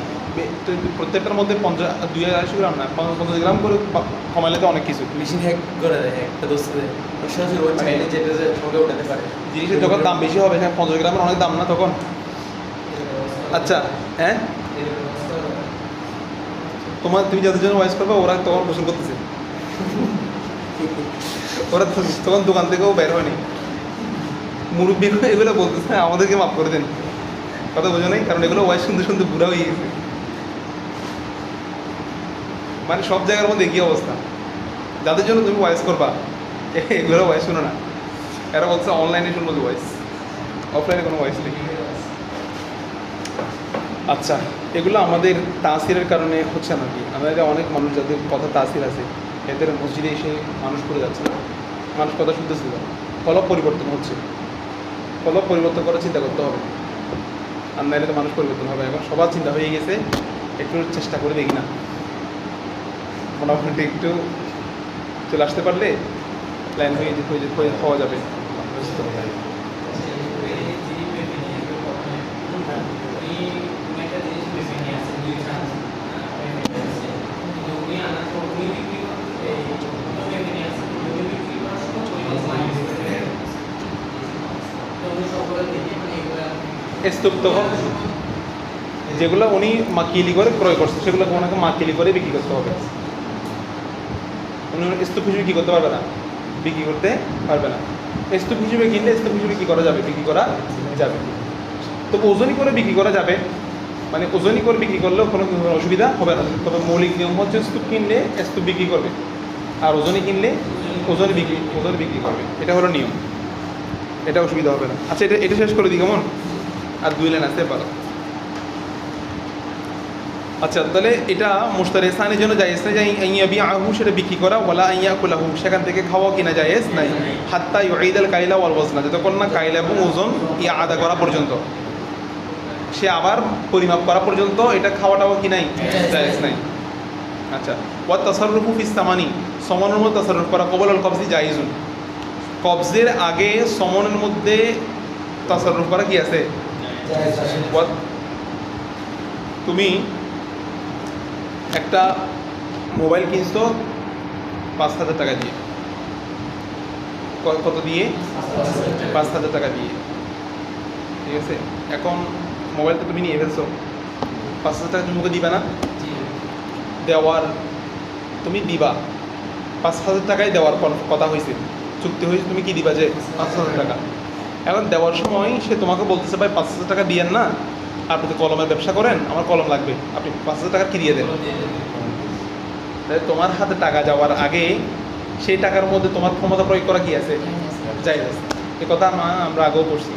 প্রত্যেকটার মধ্যে 200-250 গ্রাম না 50 গ্রাম করে কমাইলে তো অনেক কিছু।
মেশিন হ্যাক করে দেয় একটা দোস্তে, সরাসরি ওই চাইলে যেটা যে সঙ্গে উঠাতে পারে।
জিনিসের যখন দাম বেশি হবে, হ্যাঁ 50 গ্রামের অনেক দাম না তখন। আচ্ছা হ্যাঁ, তুমি যাদের জন্য ওয়াইজ করবে ওরা তখন গোসল করতেছে, ওরা তখন দোকান থেকেও বের হয়নি, মুরব্বী এগুলো বলতেছে আমাদেরকে মাফ করে দেন, কথা বোঝো নাই? কারণ এগুলো ওয়াইজ শুনতে শুনতে বুড়া হয়ে গেছে। মানে সব জায়গার মধ্যে একই অবস্থা, যাদের জন্য তুমি ওয়াইজ করবা এগুলো ওয়াইজ শুনো না, এরা বলছে অনলাইনে শুনবো ওয়াইজ, অফলাইনে কোনো ওয়াইজ নেই। আচ্ছা, এগুলো আমাদের তাসিরের কারণে হচ্ছে না কি? আমাদের অনেক মানুষ যাদের কথা তাসির আছে এদের মসজিদে এসে মানুষ করে যাচ্ছে না, মানুষ কথা শুনতেছিল, ফলক পরিবর্তন হচ্ছে, ফলক পরিবর্তন করার চিন্তা করতে হবে, আর নাইলে তো মানুষ পরিবর্তন হবে। এখন সবার চিন্তা হয়ে গেছে, একটু চেষ্টা করে দেখি না, মোটামুটি একটু চলে আসতে পারলে লাইন হয়ে হওয়া যাবে। স্তূপ তখন যেগুলো উনি মাকিলি করে ক্রয় করছে সেগুলো ওনাকে মাকিলি করে বিক্রি করতে হবে। উনি স্তূপ হিসেবে কী করতে পারবে না, বিক্রি করতে পারবে না। স্তূপ হিসেবে কিনলে স্তূপ হিসেবে কী করা যাবে, বিক্রি করা যাবে। তো ওজনই করে বিক্রি করা যাবে, মানে ওজনই করে বিক্রি করলেও কোনো অসুবিধা হবে না। তবে মৌলিক নিয়ম হচ্ছে স্তূপ কিনলে স্তূপ বিক্রি করবে, আর ওজনই কিনলে ওজন বিক্রি করবে, এটা হলো নিয়ম, এটা অসুবিধা হবে না। আচ্ছা, এটা শেষ করে দিই কেমন? আর 2 লাইন আসতে পারো। আচ্ছা, তাহলে এটা মুশতারি সানির জন্য জায়েজ নাই যে আইয়া বিআহু সেটা বিক্রি করা, ওয়ালা আইয়া কুলাহু সেখান থেকে খাওয়া কিনা জায়েজ নাই, হাত্তা ইউঈদাল কাইলা ওয়াল ওয়াজনা, যতক্ষণ না কাইলা এবং ওজন আদা করা পর্যন্ত, সে আবার পরিমাপ করা পর্যন্ত এটা খাওয়াটাও কি নাই, জায়েজ নাই। আচ্ছা, ওয়া তাসাররুফু ফিস সামানি, সমনের মধ্যে তাসাররুফ করা কবল আল কবজি জায়েজুন, কবজের আগে সমনের মধ্যে তাসাররুফ করা কি আছে? তুমি একটা মোবাইল কিনছো 5,000 টাকা দিয়ে, কত দিয়ে? 5,000 টাকা দিয়ে, ঠিক আছে? এখন মোবাইলটা তুমি নিয়ে ফেলছো, 5,000 টাকা তুমি দিবা না? তুমি দিবা, 5,000 টাকায় দেওয়ার কথা হয়েছে, চুক্তি হয়েছে, তুমি কি দিবা যে 5,000 টাকা। এখন দেওয়ার সময় সে তোমাকে বলতেছে ভাই 5,000 টাকা দিয়েন না, আপনি তো কলমের ব্যবসা করেন, আমার কলম লাগবে, আপনি 5,000 টাকা কি দিয়ে দেন। তাই তোমার হাতে টাকা যাওয়ার আগে সেই টাকার মধ্যে তোমার ক্ষমতা প্রয়োগ করা কি আছে, জায়েজ আছে। এ কথা আমরা আগেও পড়ছি।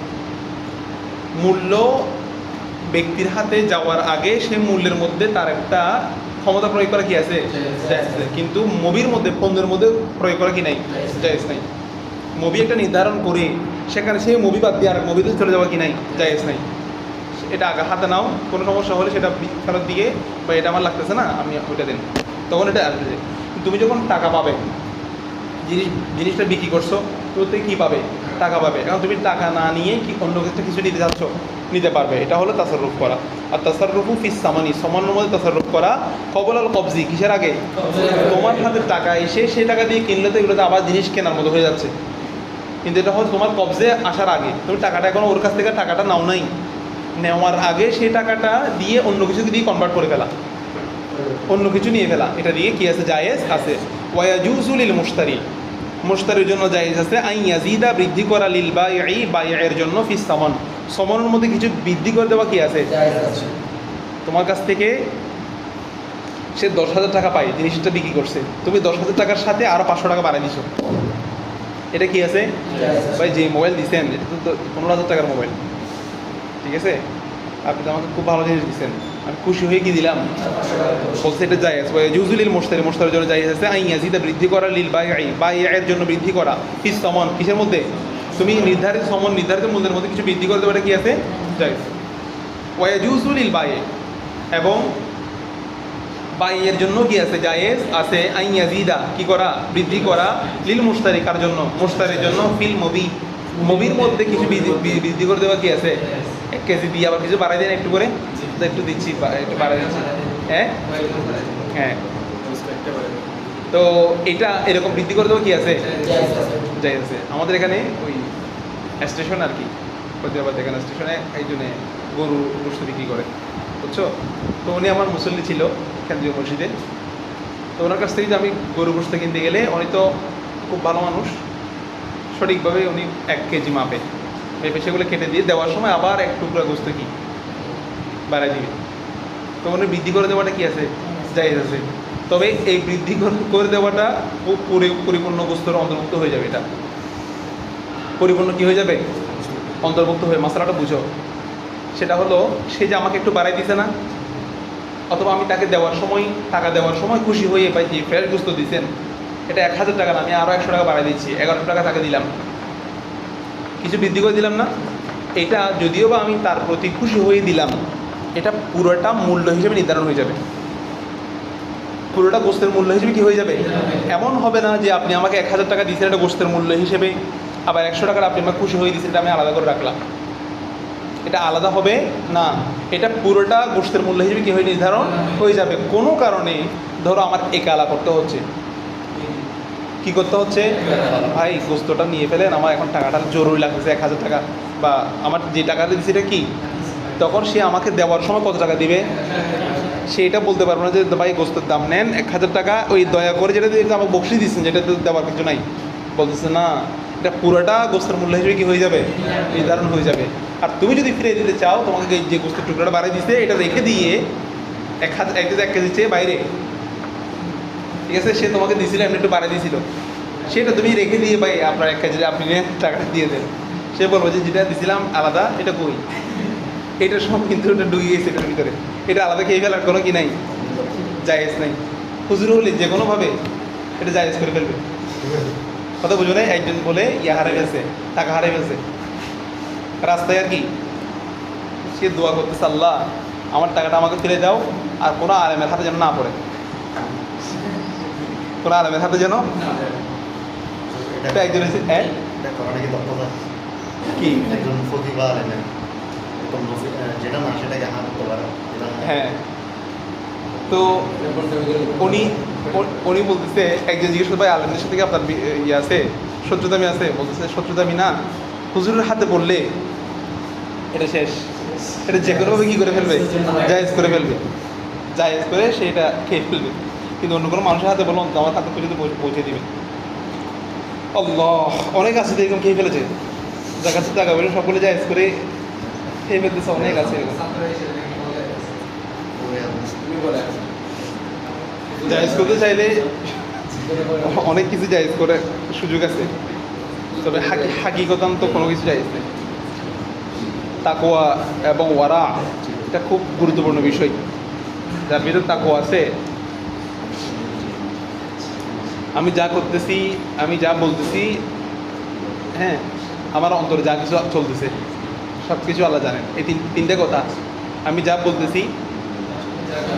মূল্য ব্যক্তির হাতে যাওয়ার আগে সেই মূল্যের মধ্যে তার একটা ক্ষমতা প্রয়োগ করা কি আছে, জায়েজ আছে। কিন্তু মবির মধ্যে, পণ্যের মধ্যে প্রয়োগ করা কি নাই, জায়েজ নাই। মবি একটা নির্ধারণ করে সেখানে সেই মুভি বাদ দিয়ে আর মুভিতে চলে যাওয়া কি নাই, জায়েজ নাই। এটা আগে হাতে নাও, কোনো সমস্যা হলে সেটা ফেরত দিয়ে, বা এটা আমার লাগতেছে না আমি ওইটা দিন, তখন এটা আসবে। তুমি যখন টাকা পাবে, জিনিসটা বিক্রি করছো, তো তুই কী পাবে? টাকা পাবে। এখন তুমি টাকা না নিয়ে কি অন্য কিছু নিতে যাচ্ছ, নিতে পারবে। এটা হলো তাসাররুফ করা। আর তাসাররুফু ফিস সামানি, সামানের মধ্যে তাসাররুফ করা কবল আল কবজি, কিসের আগে? তোমার হাতে টাকা এসে সেই টাকা দিয়ে কিনলে তো এগুলোতে আবার জিনিস কেনার মতো হয়ে যাচ্ছে, কিন্তু এটা হলো তোমার কবজে আসার আগে। তুমি টাকাটা এখন ওর কাছ থেকে টাকাটা নাও নাই, নেওয়ার আগে সেই টাকাটা দিয়ে অন্য কিছু দিয়ে কনভার্ট করে ফেলা, অন্য কিছু নিয়ে ফেলা, এটা দিয়ে কি আছে? জায়েজ আছে। ওয়ায়াজুজু লিল মুশতারি, মুশতারির জন্য জায়েজ আছে। আই ইয়াজিদা, বৃদ্ধি করা, লিল বাইঈ, বাইয়ের জন্য, ফিস সামান, সামানের মধ্যে কিছু বৃদ্ধি করে দেওয়া কি আছে? তোমার কাছ থেকে সে 10,000 টাকা পায়, জিনিসটা বিক্রি করছে, তুমি 10,000 টাকার সাথে আরও 500 টাকা বাড়াই দিছো, এটা কি আছে? ভাই যে মোবাইল দিচ্ছেন এটা তো 15,000 টাকার মোবাইল, ঠিক আছে, আপনি তো আমাকে খুব ভালো জিনিস দিচ্ছেন, আমি খুশি হয়ে কি দিলাম, বলছে এটা জায়েজ। জুজুলিল মুশতারি, মুশতারির জন্য জায়েজ আছে। আই ইয়াজিদা, বৃদ্ধি করা, লিল বাইঈ, বাইয়ের জন্য বৃদ্ধি করা, ফিস সামান, কিসের মধ্যে? তুমি নির্ধারিত সামান, নির্ধারিত মূল্যের মধ্যে কিছু বৃদ্ধি করে দেবো, এটা কি আছে? জায়েজ। ওয়ায়াজুজু লিল বাইঈ, এবং বাইয়ের জন্য কি আছে? জায়েজ আছে। আই ইয়াজিদা, কি করা? বৃদ্ধি করা, লিল মুশতারি, কার জন্য? মুশতারির জন্য, ফিল মুবি, মুবির মধ্যে কিছু বৃদ্ধি করে দেওয়া কি আছে? 1 কেজি দিয়ে আবার কিছু বাড়াই দেন একটু করে, তো একটু দিচ্ছি, একটু বাড়াই দিচ্ছি, হ্যাঁ হ্যাঁ। তো এটা এরকম বৃদ্ধি করে দেওয়া কি আছে? জায়েজ আছে। আমাদের এখানে ওই স্টেশন আর কি, ফতেহাবাদ এখানে স্টেশনে একজনে গরু গোশত বিক্রি করে, বুঝছো? তো উনি আমার মুসল্লি ছিল কেন্দ্রীয় মসজিদে। তো ওনার কাছ থেকে আমি গরু গোশত কিনতে গেলে, উনি তো খুব ভালো মানুষ, সঠিকভাবে উনি 1 কেজি মাপে মেপে সেগুলো কেটে দিয়ে দেওয়ার সময় আবার 1 টুকরা গোশত কি বাড়াই দিবে। তো উনি বৃদ্ধি করে দেওয়াটা কি আছে? জায়েজ আছে। তবে এই বৃদ্ধি করে দেওয়াটা পরিপূর্ণ গোশতের অন্তর্ভুক্ত হয়ে যাবে, এটা পরিপূর্ণ কি হয়ে যাবে? অন্তর্ভুক্ত হয়ে। মশলাটা বুঝো, সেটা হলো সে যে আমাকে একটু বাড়াই দিছে না, অথবা আমি তাকে দেওয়ার সময়, টাকা দেওয়ার সময় খুশি হয়ে পাই যে ফ্রেশ গোশত দিচ্ছেন, এটা 1,000 টাকা না, আমি আরও 100 টাকা বাড়াই দিচ্ছি, 1100 টাকা তাকে দিলাম, কিছু বৃদ্ধি করে দিলাম না। এটা যদিও বা আমি তার প্রতি খুশি হয়ে দিলাম, এটা পুরোটা মূল্য হিসেবে নির্ধারণ হয়ে যাবে, পুরোটা গোশতের মূল্য হিসেবে কি হয়ে যাবে? এমন হবে না যে আপনি আমাকে 1,000 টাকা দিয়েছেন এটা গোশতের মূল্য হিসেবে, আবার 100 টাকার আপনি আমাকে খুশি হয়ে দিয়েছেন, এটা আমি আলাদা করে রাখলাম, এটা আলাদা হবে না। এটা পুরোটা গোশতের মূল্য হিসেবে কি হয়ে নির্ধারণ হয়ে যাবে। কোনো কারণে ধরো আমার একালা করতে হচ্ছে, কি করতে হচ্ছে? ভাই গোশতটা নিয়ে ফেলেন, আমার এখন টাকাটা জরুরি লাগতেছে 1,000 টাকা, বা আমার যে টাকাটা দিচ্ছে এটা কি, তখন সে আমাকে দেওয়ার সময় কত টাকা দিবে সে এটা বলতে পারবো না যে ভাই গোশতের দাম নেন 1,000 টাকা, ওই দয়া করে যেটা দিয়ে আমাকে বকশিশ দিচ্ছেন যেটা দেওয়ার কিছু নাই, বলতেছে না, এটা পুরোটা গোশতের মূল্য হিসেবে কি হয়ে যাবে? নির্ধারণ হয়ে যাবে। আর তুমি যদি ফিরে দিতে চাও, তোমাকে যে গোশতের টুকরাটা বাড়িয়ে দিচ্ছে এটা রেখে দিয়ে 1 কেজি চেয়ে বাইরে, ঠিক আছে, সে তোমাকে দিয়েছিল, এমনি একটু বাড়িয়ে দিয়েছিল, সেটা তুমি রেখে দিয়ে ভাই আপনার 1 কেজি আপনি টাকাটা দিয়ে দেন, সে বলবো যে যেটা দিয়েছিলাম আলাদা, এটা কই, এটা সব কিন্তু ওটা ডুবে গেছে এটার ভিতরে, এটা আলাদা খেয়ে ফেলার কোনো কি নাই, জায়েজ নাই। হুজুর হলে যে কোনোভাবে এটা জায়েজ করে ফেলবে, কথা বুঝো না? একজন বলে হারাই ফেলছে, টাকা হারাই ফেলছে রাস্তায় আর কি, সে দোয়া করতেছে, আল্লাহ আমার টাকাটা আমাকে ফিরে দাও, আর কোনো আলেমের হাতে যেন না পড়ে, কোনো আলেমের হাতে যেন। এটা একজন হয়েছে
এটা করাটা কি দক্ষতা?
কি
একজন ফকিহ বা আলেমের যেটা না সেটাকে হাত করতে পারে।
হ্যাঁ, তো উনি বলতেছে, একজন জিজ্ঞেস করতে ভাই আলেমদের সাথে কি আপনার ইয়ে আছে, শত্রুতামি আছে? বলতেছে শত্রুতামি না, হুজুরের হাতে পড়লে এটা শেষ, এটা যে কোনোভাবে কী করে ফেলবে? জায়েজ করে ফেলবে, জায়েজ করে সেটা খেয়ে ফেলবে, কিন্তু অন্য কোনো মানুষের হাতে বলুন আমার হাতে পর্যন্ত পৌঁছে দিবে। আল্লাহ, অনেক আছে তো এরকম খেয়ে ফেলেছে, যার কাছে টাকা পয়সা সকলে জায়েজ করে খেয়ে ফেলতেছে, অনেক আছে এরকম। জায়েজ করতে চাইলে অনেক কিছু জায়েজ করে সুযোগ আছে, তবে হাকিকতান তো কোনো কিছু জায়েজ নেই। তাকওয়া এবং ওয়ারা এটা খুব গুরুত্বপূর্ণ বিষয়, যার ভিতরে তাকওয়া আছে, আমি যা করতেছি, আমি যা বলতেছি, হ্যাঁ আমার অন্তরে যা কিছু চলতেছে সব কিছু আল্লাহ জানেন। এই তিনটে কথা, আমি যা বলতেছি,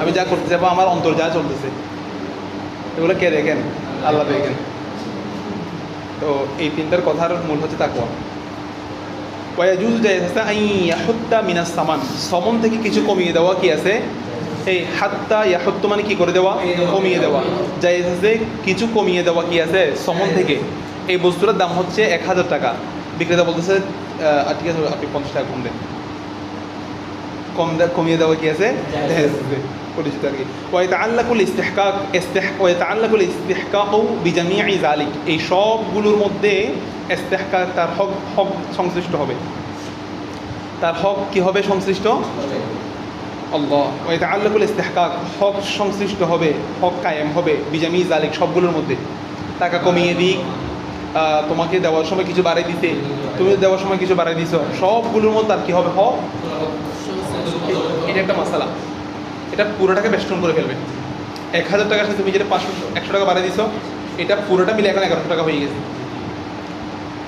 আমি যা করতেছি এবং আমার অন্তর যা চলতেছে, এগুলো কে দেখেন? আল্লাহ দেখেন। তো এই তিনটার কথার মূল হচ্ছে তাকওয়া। ওয়াজুজ জায়েজা আই ইয়াহুত্তা মিনাস সামান, সমন থেকে কিছু কমিয়ে দেওয়া কি আছে? এই হাত্তা ইয়াহুত্তু মানে কি করে দেওয়া? কমিয়ে দেওয়া। জায়েজে কিছু কমিয়ে দেওয়া কি আছে? সমন থেকে। এই বস্তুটার দাম হচ্ছে 1000 টাকা, বিক্রেতা বলতেছে ঠিক আছে আপনি 50 টাকা কম দেন। কমিয়ে দেওয়া কি আছে? পরিচিত আর কি। ওয়াতাআল্লাকুল ওয়াতাআল্লাকুল ইস্তিহকাকু বিজামিই যালিক, এই সবগুলোর মধ্যে ইস্তিহকাক তার হক সংশ্লিষ্ট হবে। তার হক কি হবে সংশ্লিষ্ট? আল্লাহ। ওয়াতাআল্লাকুল ইস্তিহকাক, হক সংশ্লিষ্ট হবে, হক কায়েম হবে বিজামিই যালিক, সবগুলোর মধ্যে। টাকা কমিয়ে দিক, তোমাকে দেওয়ার সময় কিছু বাড়াই দিতে, তুমি দেওয়ার সময় কিছু বাড়াই দিছো, সবগুলোর মধ্যে তার কী হবে? হক। এটা একটা মশালা, এটা পুরোটাকে বেষ্টন করে ফেলবে। 1000 টাকার সাথে তুমি যেটা 100 টাকা বাড়াই দিছো, এটা পুরোটা মিলে এখন 1100 টাকা হয়ে গেছে।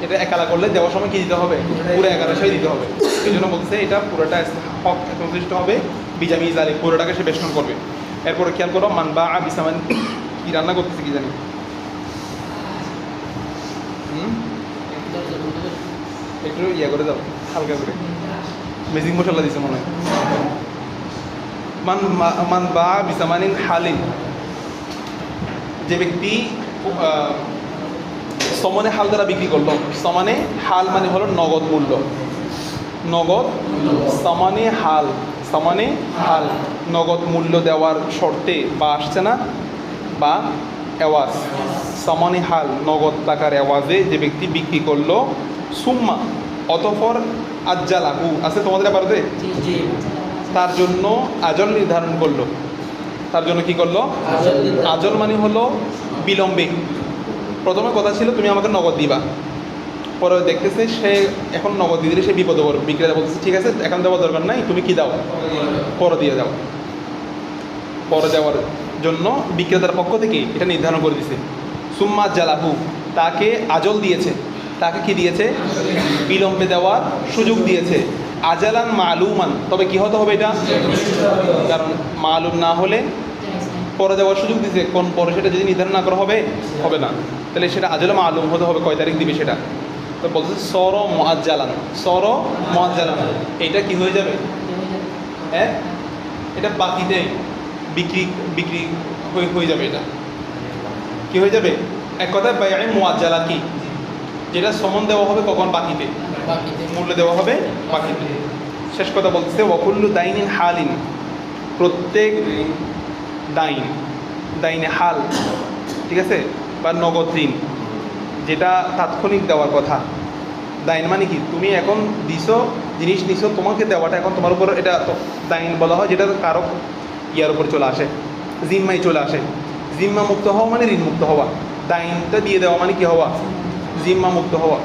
এটা একালা করলে দেওয়ার সময় কী দিতে হবে? পুরো 1100 দিতে হবে। এই জন্য বলছে এটা পুরোটা হক সংশ্লিষ্ট হবে বিজামিই যালিক, পুরোটাকে সে বেষ্টন করবে। এরপরে খেয়াল করো, মান বাআ বিসামান, কি রান্না করতেছে কি জানি, একটু ইয়ে করে দাও হালকা করে, ম্যাজিক মশলা দিছে মনে হয়। মান বাআ বিসামানিন হালিন, যে ব্যক্তি সমানে হাল দ্বারা বিক্রি করলো। সমানে হাল মানে হলো নগদ মূল্য, নগদ সমানে হাল, সমানে হাল নগদ মূল্য দেওয়ার শর্তে বা আসছে না, বা এওয়াজ, সমানে হাল নগদ টাকার এওয়াজে যে ব্যক্তি বিক্রি করলো, সুম্মা অতঃপর আজ্জালাহু আছে তোমাদের ভারতে, তার জন্য আজল নির্ধারণ করলো। তার জন্য কি করলো? আজল মানে হলো বিলম্বে। প্রথমে কথা ছিল তুমি আমাকে নগদ দিবা, পরে দেখতেছে সে এখন নগদ দিয়ে দিলে সে বিপদে পড়বে। বিক্রেতা বলতেছে ঠিক আছে এখন দেওয়ার দরকার নাই, তুমি কি দাও, পরে দিয়ে দাও। পরে দেওয়ার জন্য বিক্রেতার পক্ষ থেকে এটা নির্ধারণ করে দিছে। সুম্মা জালাহু, তাকে আজল দিয়েছে, তাকে কি দিয়েছে? বিলম্বে দেওয়ার সুযোগ দিয়েছে। আজালান মালুমান, তবে কি হতে হবে এটা? কারণ মালুম না হলে পরে দেওয়ার সুযোগ দিয়েছে, কোন পরে সেটা যদি নির্ধারণ না করা হবে, হবে না। তাহলে সেটা আজলে মালুম হতে হবে কয় তারিখ দিবে সেটা। তো বলছে সর মুআজ্জালান, সর মুআজ্জালান, এটা কি হয়ে যাবে? হ্যাঁ, এটা বাকিতে বিক্রি বিক্রি হয়ে যাবে। এটা কি হয়ে যাবে? এক কথায় বায়আ মুআজ্জালা কি, যেটা সমন দেওয়া হবে কখন? বাকিতে, মূল্য দেওয়া হবে বাকিতে। শেষ কথা বলতেছে ওয়াকুল্লু দাইনিন হালিন, প্রত্যেক দাইন, দাইনে হাল, ঠিক আছে, বা নগদ ঋণ যেটা তাৎক্ষণিক দেওয়ার কথা। দাইন মানে কি, তুমি এখন দিছো জিনিস নিছো, তোমাকে দেওয়াটা এখন তোমার উপর, এটা দাইন বলা হয় যেটা কারক ইয়ার উপর চলে আসে, জিম্মায় চলে আসে। জিম্মা মুক্ত হওয়া মানে ঋণ মুক্ত হওয়া, দাইনটা দিয়ে দেওয়া মানে কি হওয়া? জিম্মা মুক্ত হওয়া।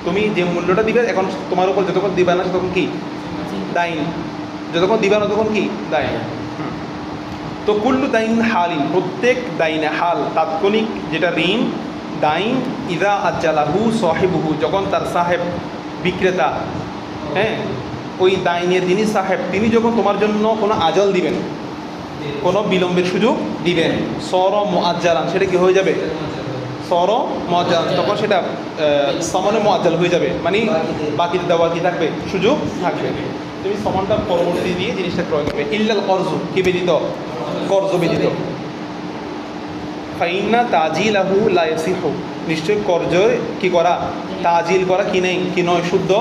তুমি যে মূল্যটা দিবে এখন তোমার উপর যতক্ষণ দিবা না তখন কি? দাইন। যতক্ষণ দিবা না তখন কি? দাইন। তো কুল্লু দাইন হালিন, প্রত্যেক দাইনে হাল তাৎক্ষণিক যেটা ঋণ, দাইন ইদা আজ্জালাহু সাহিবুহু, যখন তার সাহেব বিক্রেতা, হ্যাঁ ওই দাইনের যিনি সাহেব তিনি যখন তোমার জন্য কোনো আজল দিবেন, কোনো বিলম্বের সুযোগ দিবেন, সর মুআজ্জালান, সেটা কি হয়ে যাবে? সর মুআজ্জালান, তখন সেটা সমানে মুআজ্জাল হয়ে যাবে, মানে বাকিতে দেওয়া কি থাকবে? সুযোগ থাকবে। তুমি সমানটা পরবর্তী দিয়ে জিনিসটা ক্রয় করবে। ইল্লাল কর্জ, কি ব্যতীত? কর্জ ব্যতীত। ফাইন্না তাজিলাহু লা ইয়াসিহু, নিশ্চয় কর্জ কি করা? তাজিল করা কি নেই, কি নয়, শুদ্ধ।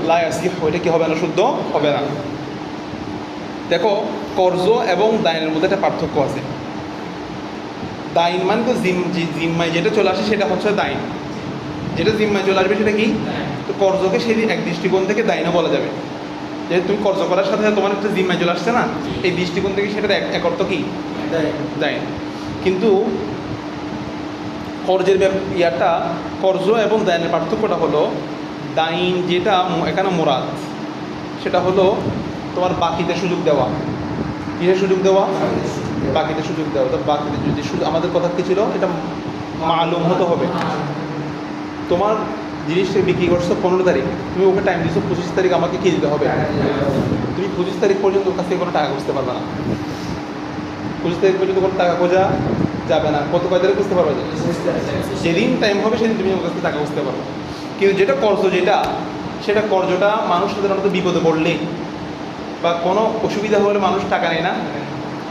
লা ইয়াসিহু, এটা কি হবে না? শুদ্ধ হবে না। দেখো কর্জ এবং দাইনের মধ্যে একটা পার্থক্য আছে। দাইন মানে তো জিম্মায় যেটা চলে আসে সেটা হচ্ছে দাইন, যেটা জিম্মায় চলে আসবে সেটা কি? তো কর্জকে সেই এক দৃষ্টিকোণ থেকে দাইনও বলা যাবে, যেহেতু তুমি কর্জ করার সাথে সাথে তোমার একটা জিম্মায় চলে আসছে না, এই দৃষ্টিকোণ থেকে সেটার এক অর্থ কি? দাইন। কিন্তু কর্জের ইয়াটা, কর্জ এবং দাইনের পার্থক্যটা হলো, দাইন যেটা এখানে মুরাদ সেটা হলো তোমার বাকিতে সুযোগ দেওয়া। কিসের সুযোগ দেওয়া? বাকিতে সুযোগ দেওয়া। তো বাকিতে যদি আমাদের কথা কী ছিল? এটা মালুম হতে হবে। তোমার জিনিসটা বিক্রি করছো 15 তারিখ, তুমি ওকে টাইম দিচ্ছ 25 তারিখ আমাকে কি দিতে হবে, তুমি 25 তারিখ পর্যন্ত ওর কাছ থেকে কোনো টাকা খুঁজতে পারবে না। 25 তারিখ পর্যন্ত কোনো টাকা খোঁজা যাবে না। কয় তারিখ খুঁজতে পারবে? যেদিন টাইম হবে সেদিন তুমি ওর কাছ থেকে টাকা খুঁজতে পারবে। কিন্তু যেটা কর্জ, সেটা কর্জটা মানুষ সাধারণত বিপদে পড়লে বা কোনো অসুবিধা হলে মানুষ টাকা নেয় না।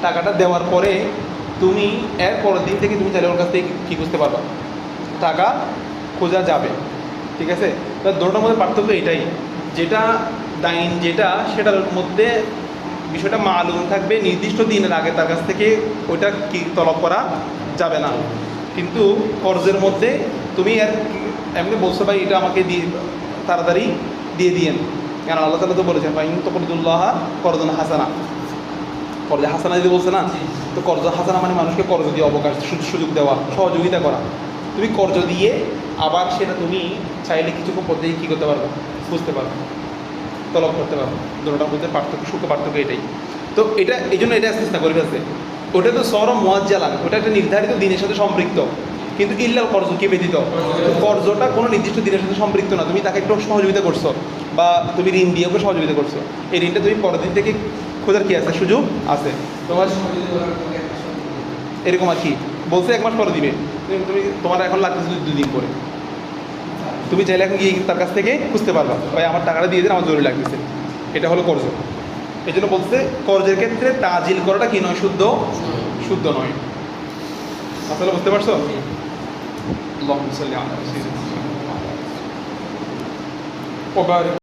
টাকাটা দেওয়ার পরে তুমি এর পরের দিন থেকে তুমি চাইলে ওর কাছ থেকে কী খুঁজতে পারবা, টাকা খোঁজা যাবে। ঠিক আছে? তো দুটোটার মধ্যে পার্থক্য এটাই, যেটা দাইন সেটার মধ্যে বিষয়টা মালুম থাকবে, নির্দিষ্ট দিনের আগে তার কাছ থেকে ওইটা কি তলব করা যাবে না। কিন্তু কর্জের মধ্যে তুমি এমনি বলছো ভাই এটা আমাকে দিয়ে তাড়াতাড়ি দিয়ে দিয়েন, কারণ আল্লাহ তাআলা তো বলেছেন ভাই তো করিদুল্লাহ করজন হাসানা, কর্জ হাসানা যদি বলছে না, তো কর্জ হাসানা মানে মানুষকে কর্জ দিয়ে অবকাশ সুযোগ দেওয়া, সহযোগিতা করা। তুমি কর্জ দিয়ে আবার সেটা তুমি চাইলে কিছুক্ষণ পদ্ধতি কী করতে পারবে, বুঝতে পারবে, তলব করতে পারবে। দুটোটার মধ্যে সূক্ষ্ম পার্থক্য এটাই। তো এটা এই জন্য এটা চেষ্টা করে ফেলছে। ওটা তো সর মুয়াজ্জালান, ওটা একটা নির্ধারিত দিনের সাথে সম্পৃক্ত, কিন্তু ইল্লাল কর্জ কি ব্যতীত, কর্জটা কোনো নির্দিষ্ট দিনের সাথে সম্পৃক্ত না। তুমি তাকে একটু সহযোগিতা করছো বা তুমি ঋণ দিয়ে ওকে সহযোগিতা করছো, এই ঋণটা তুমি পরের দিন থেকে খোঁজার কি আছে, সুযোগ আছে তোমার। এরকম আর কি বলছে 1 মাস পরে দিবে, তুমি তোমার এখন লাগতেছে 2 দিন পরে, তুমি চাইলে এখন গিয়ে তার কাছ থেকে খুঁজতে পারবা ভাই আমার টাকাটা দিয়ে দিন, আমার জরুরি লাগতেছে। এটা হলো কর্জ। এই জন্য বলছে কর্জের ক্ষেত্রে তাজিল করাটা কি নয়, শুদ্ধ নয়। আসলে বুঝতে পারছো? আল্লাহুম্মা সাল্লি আলা সাইয়্যিদিনা মুহাম্মাদ।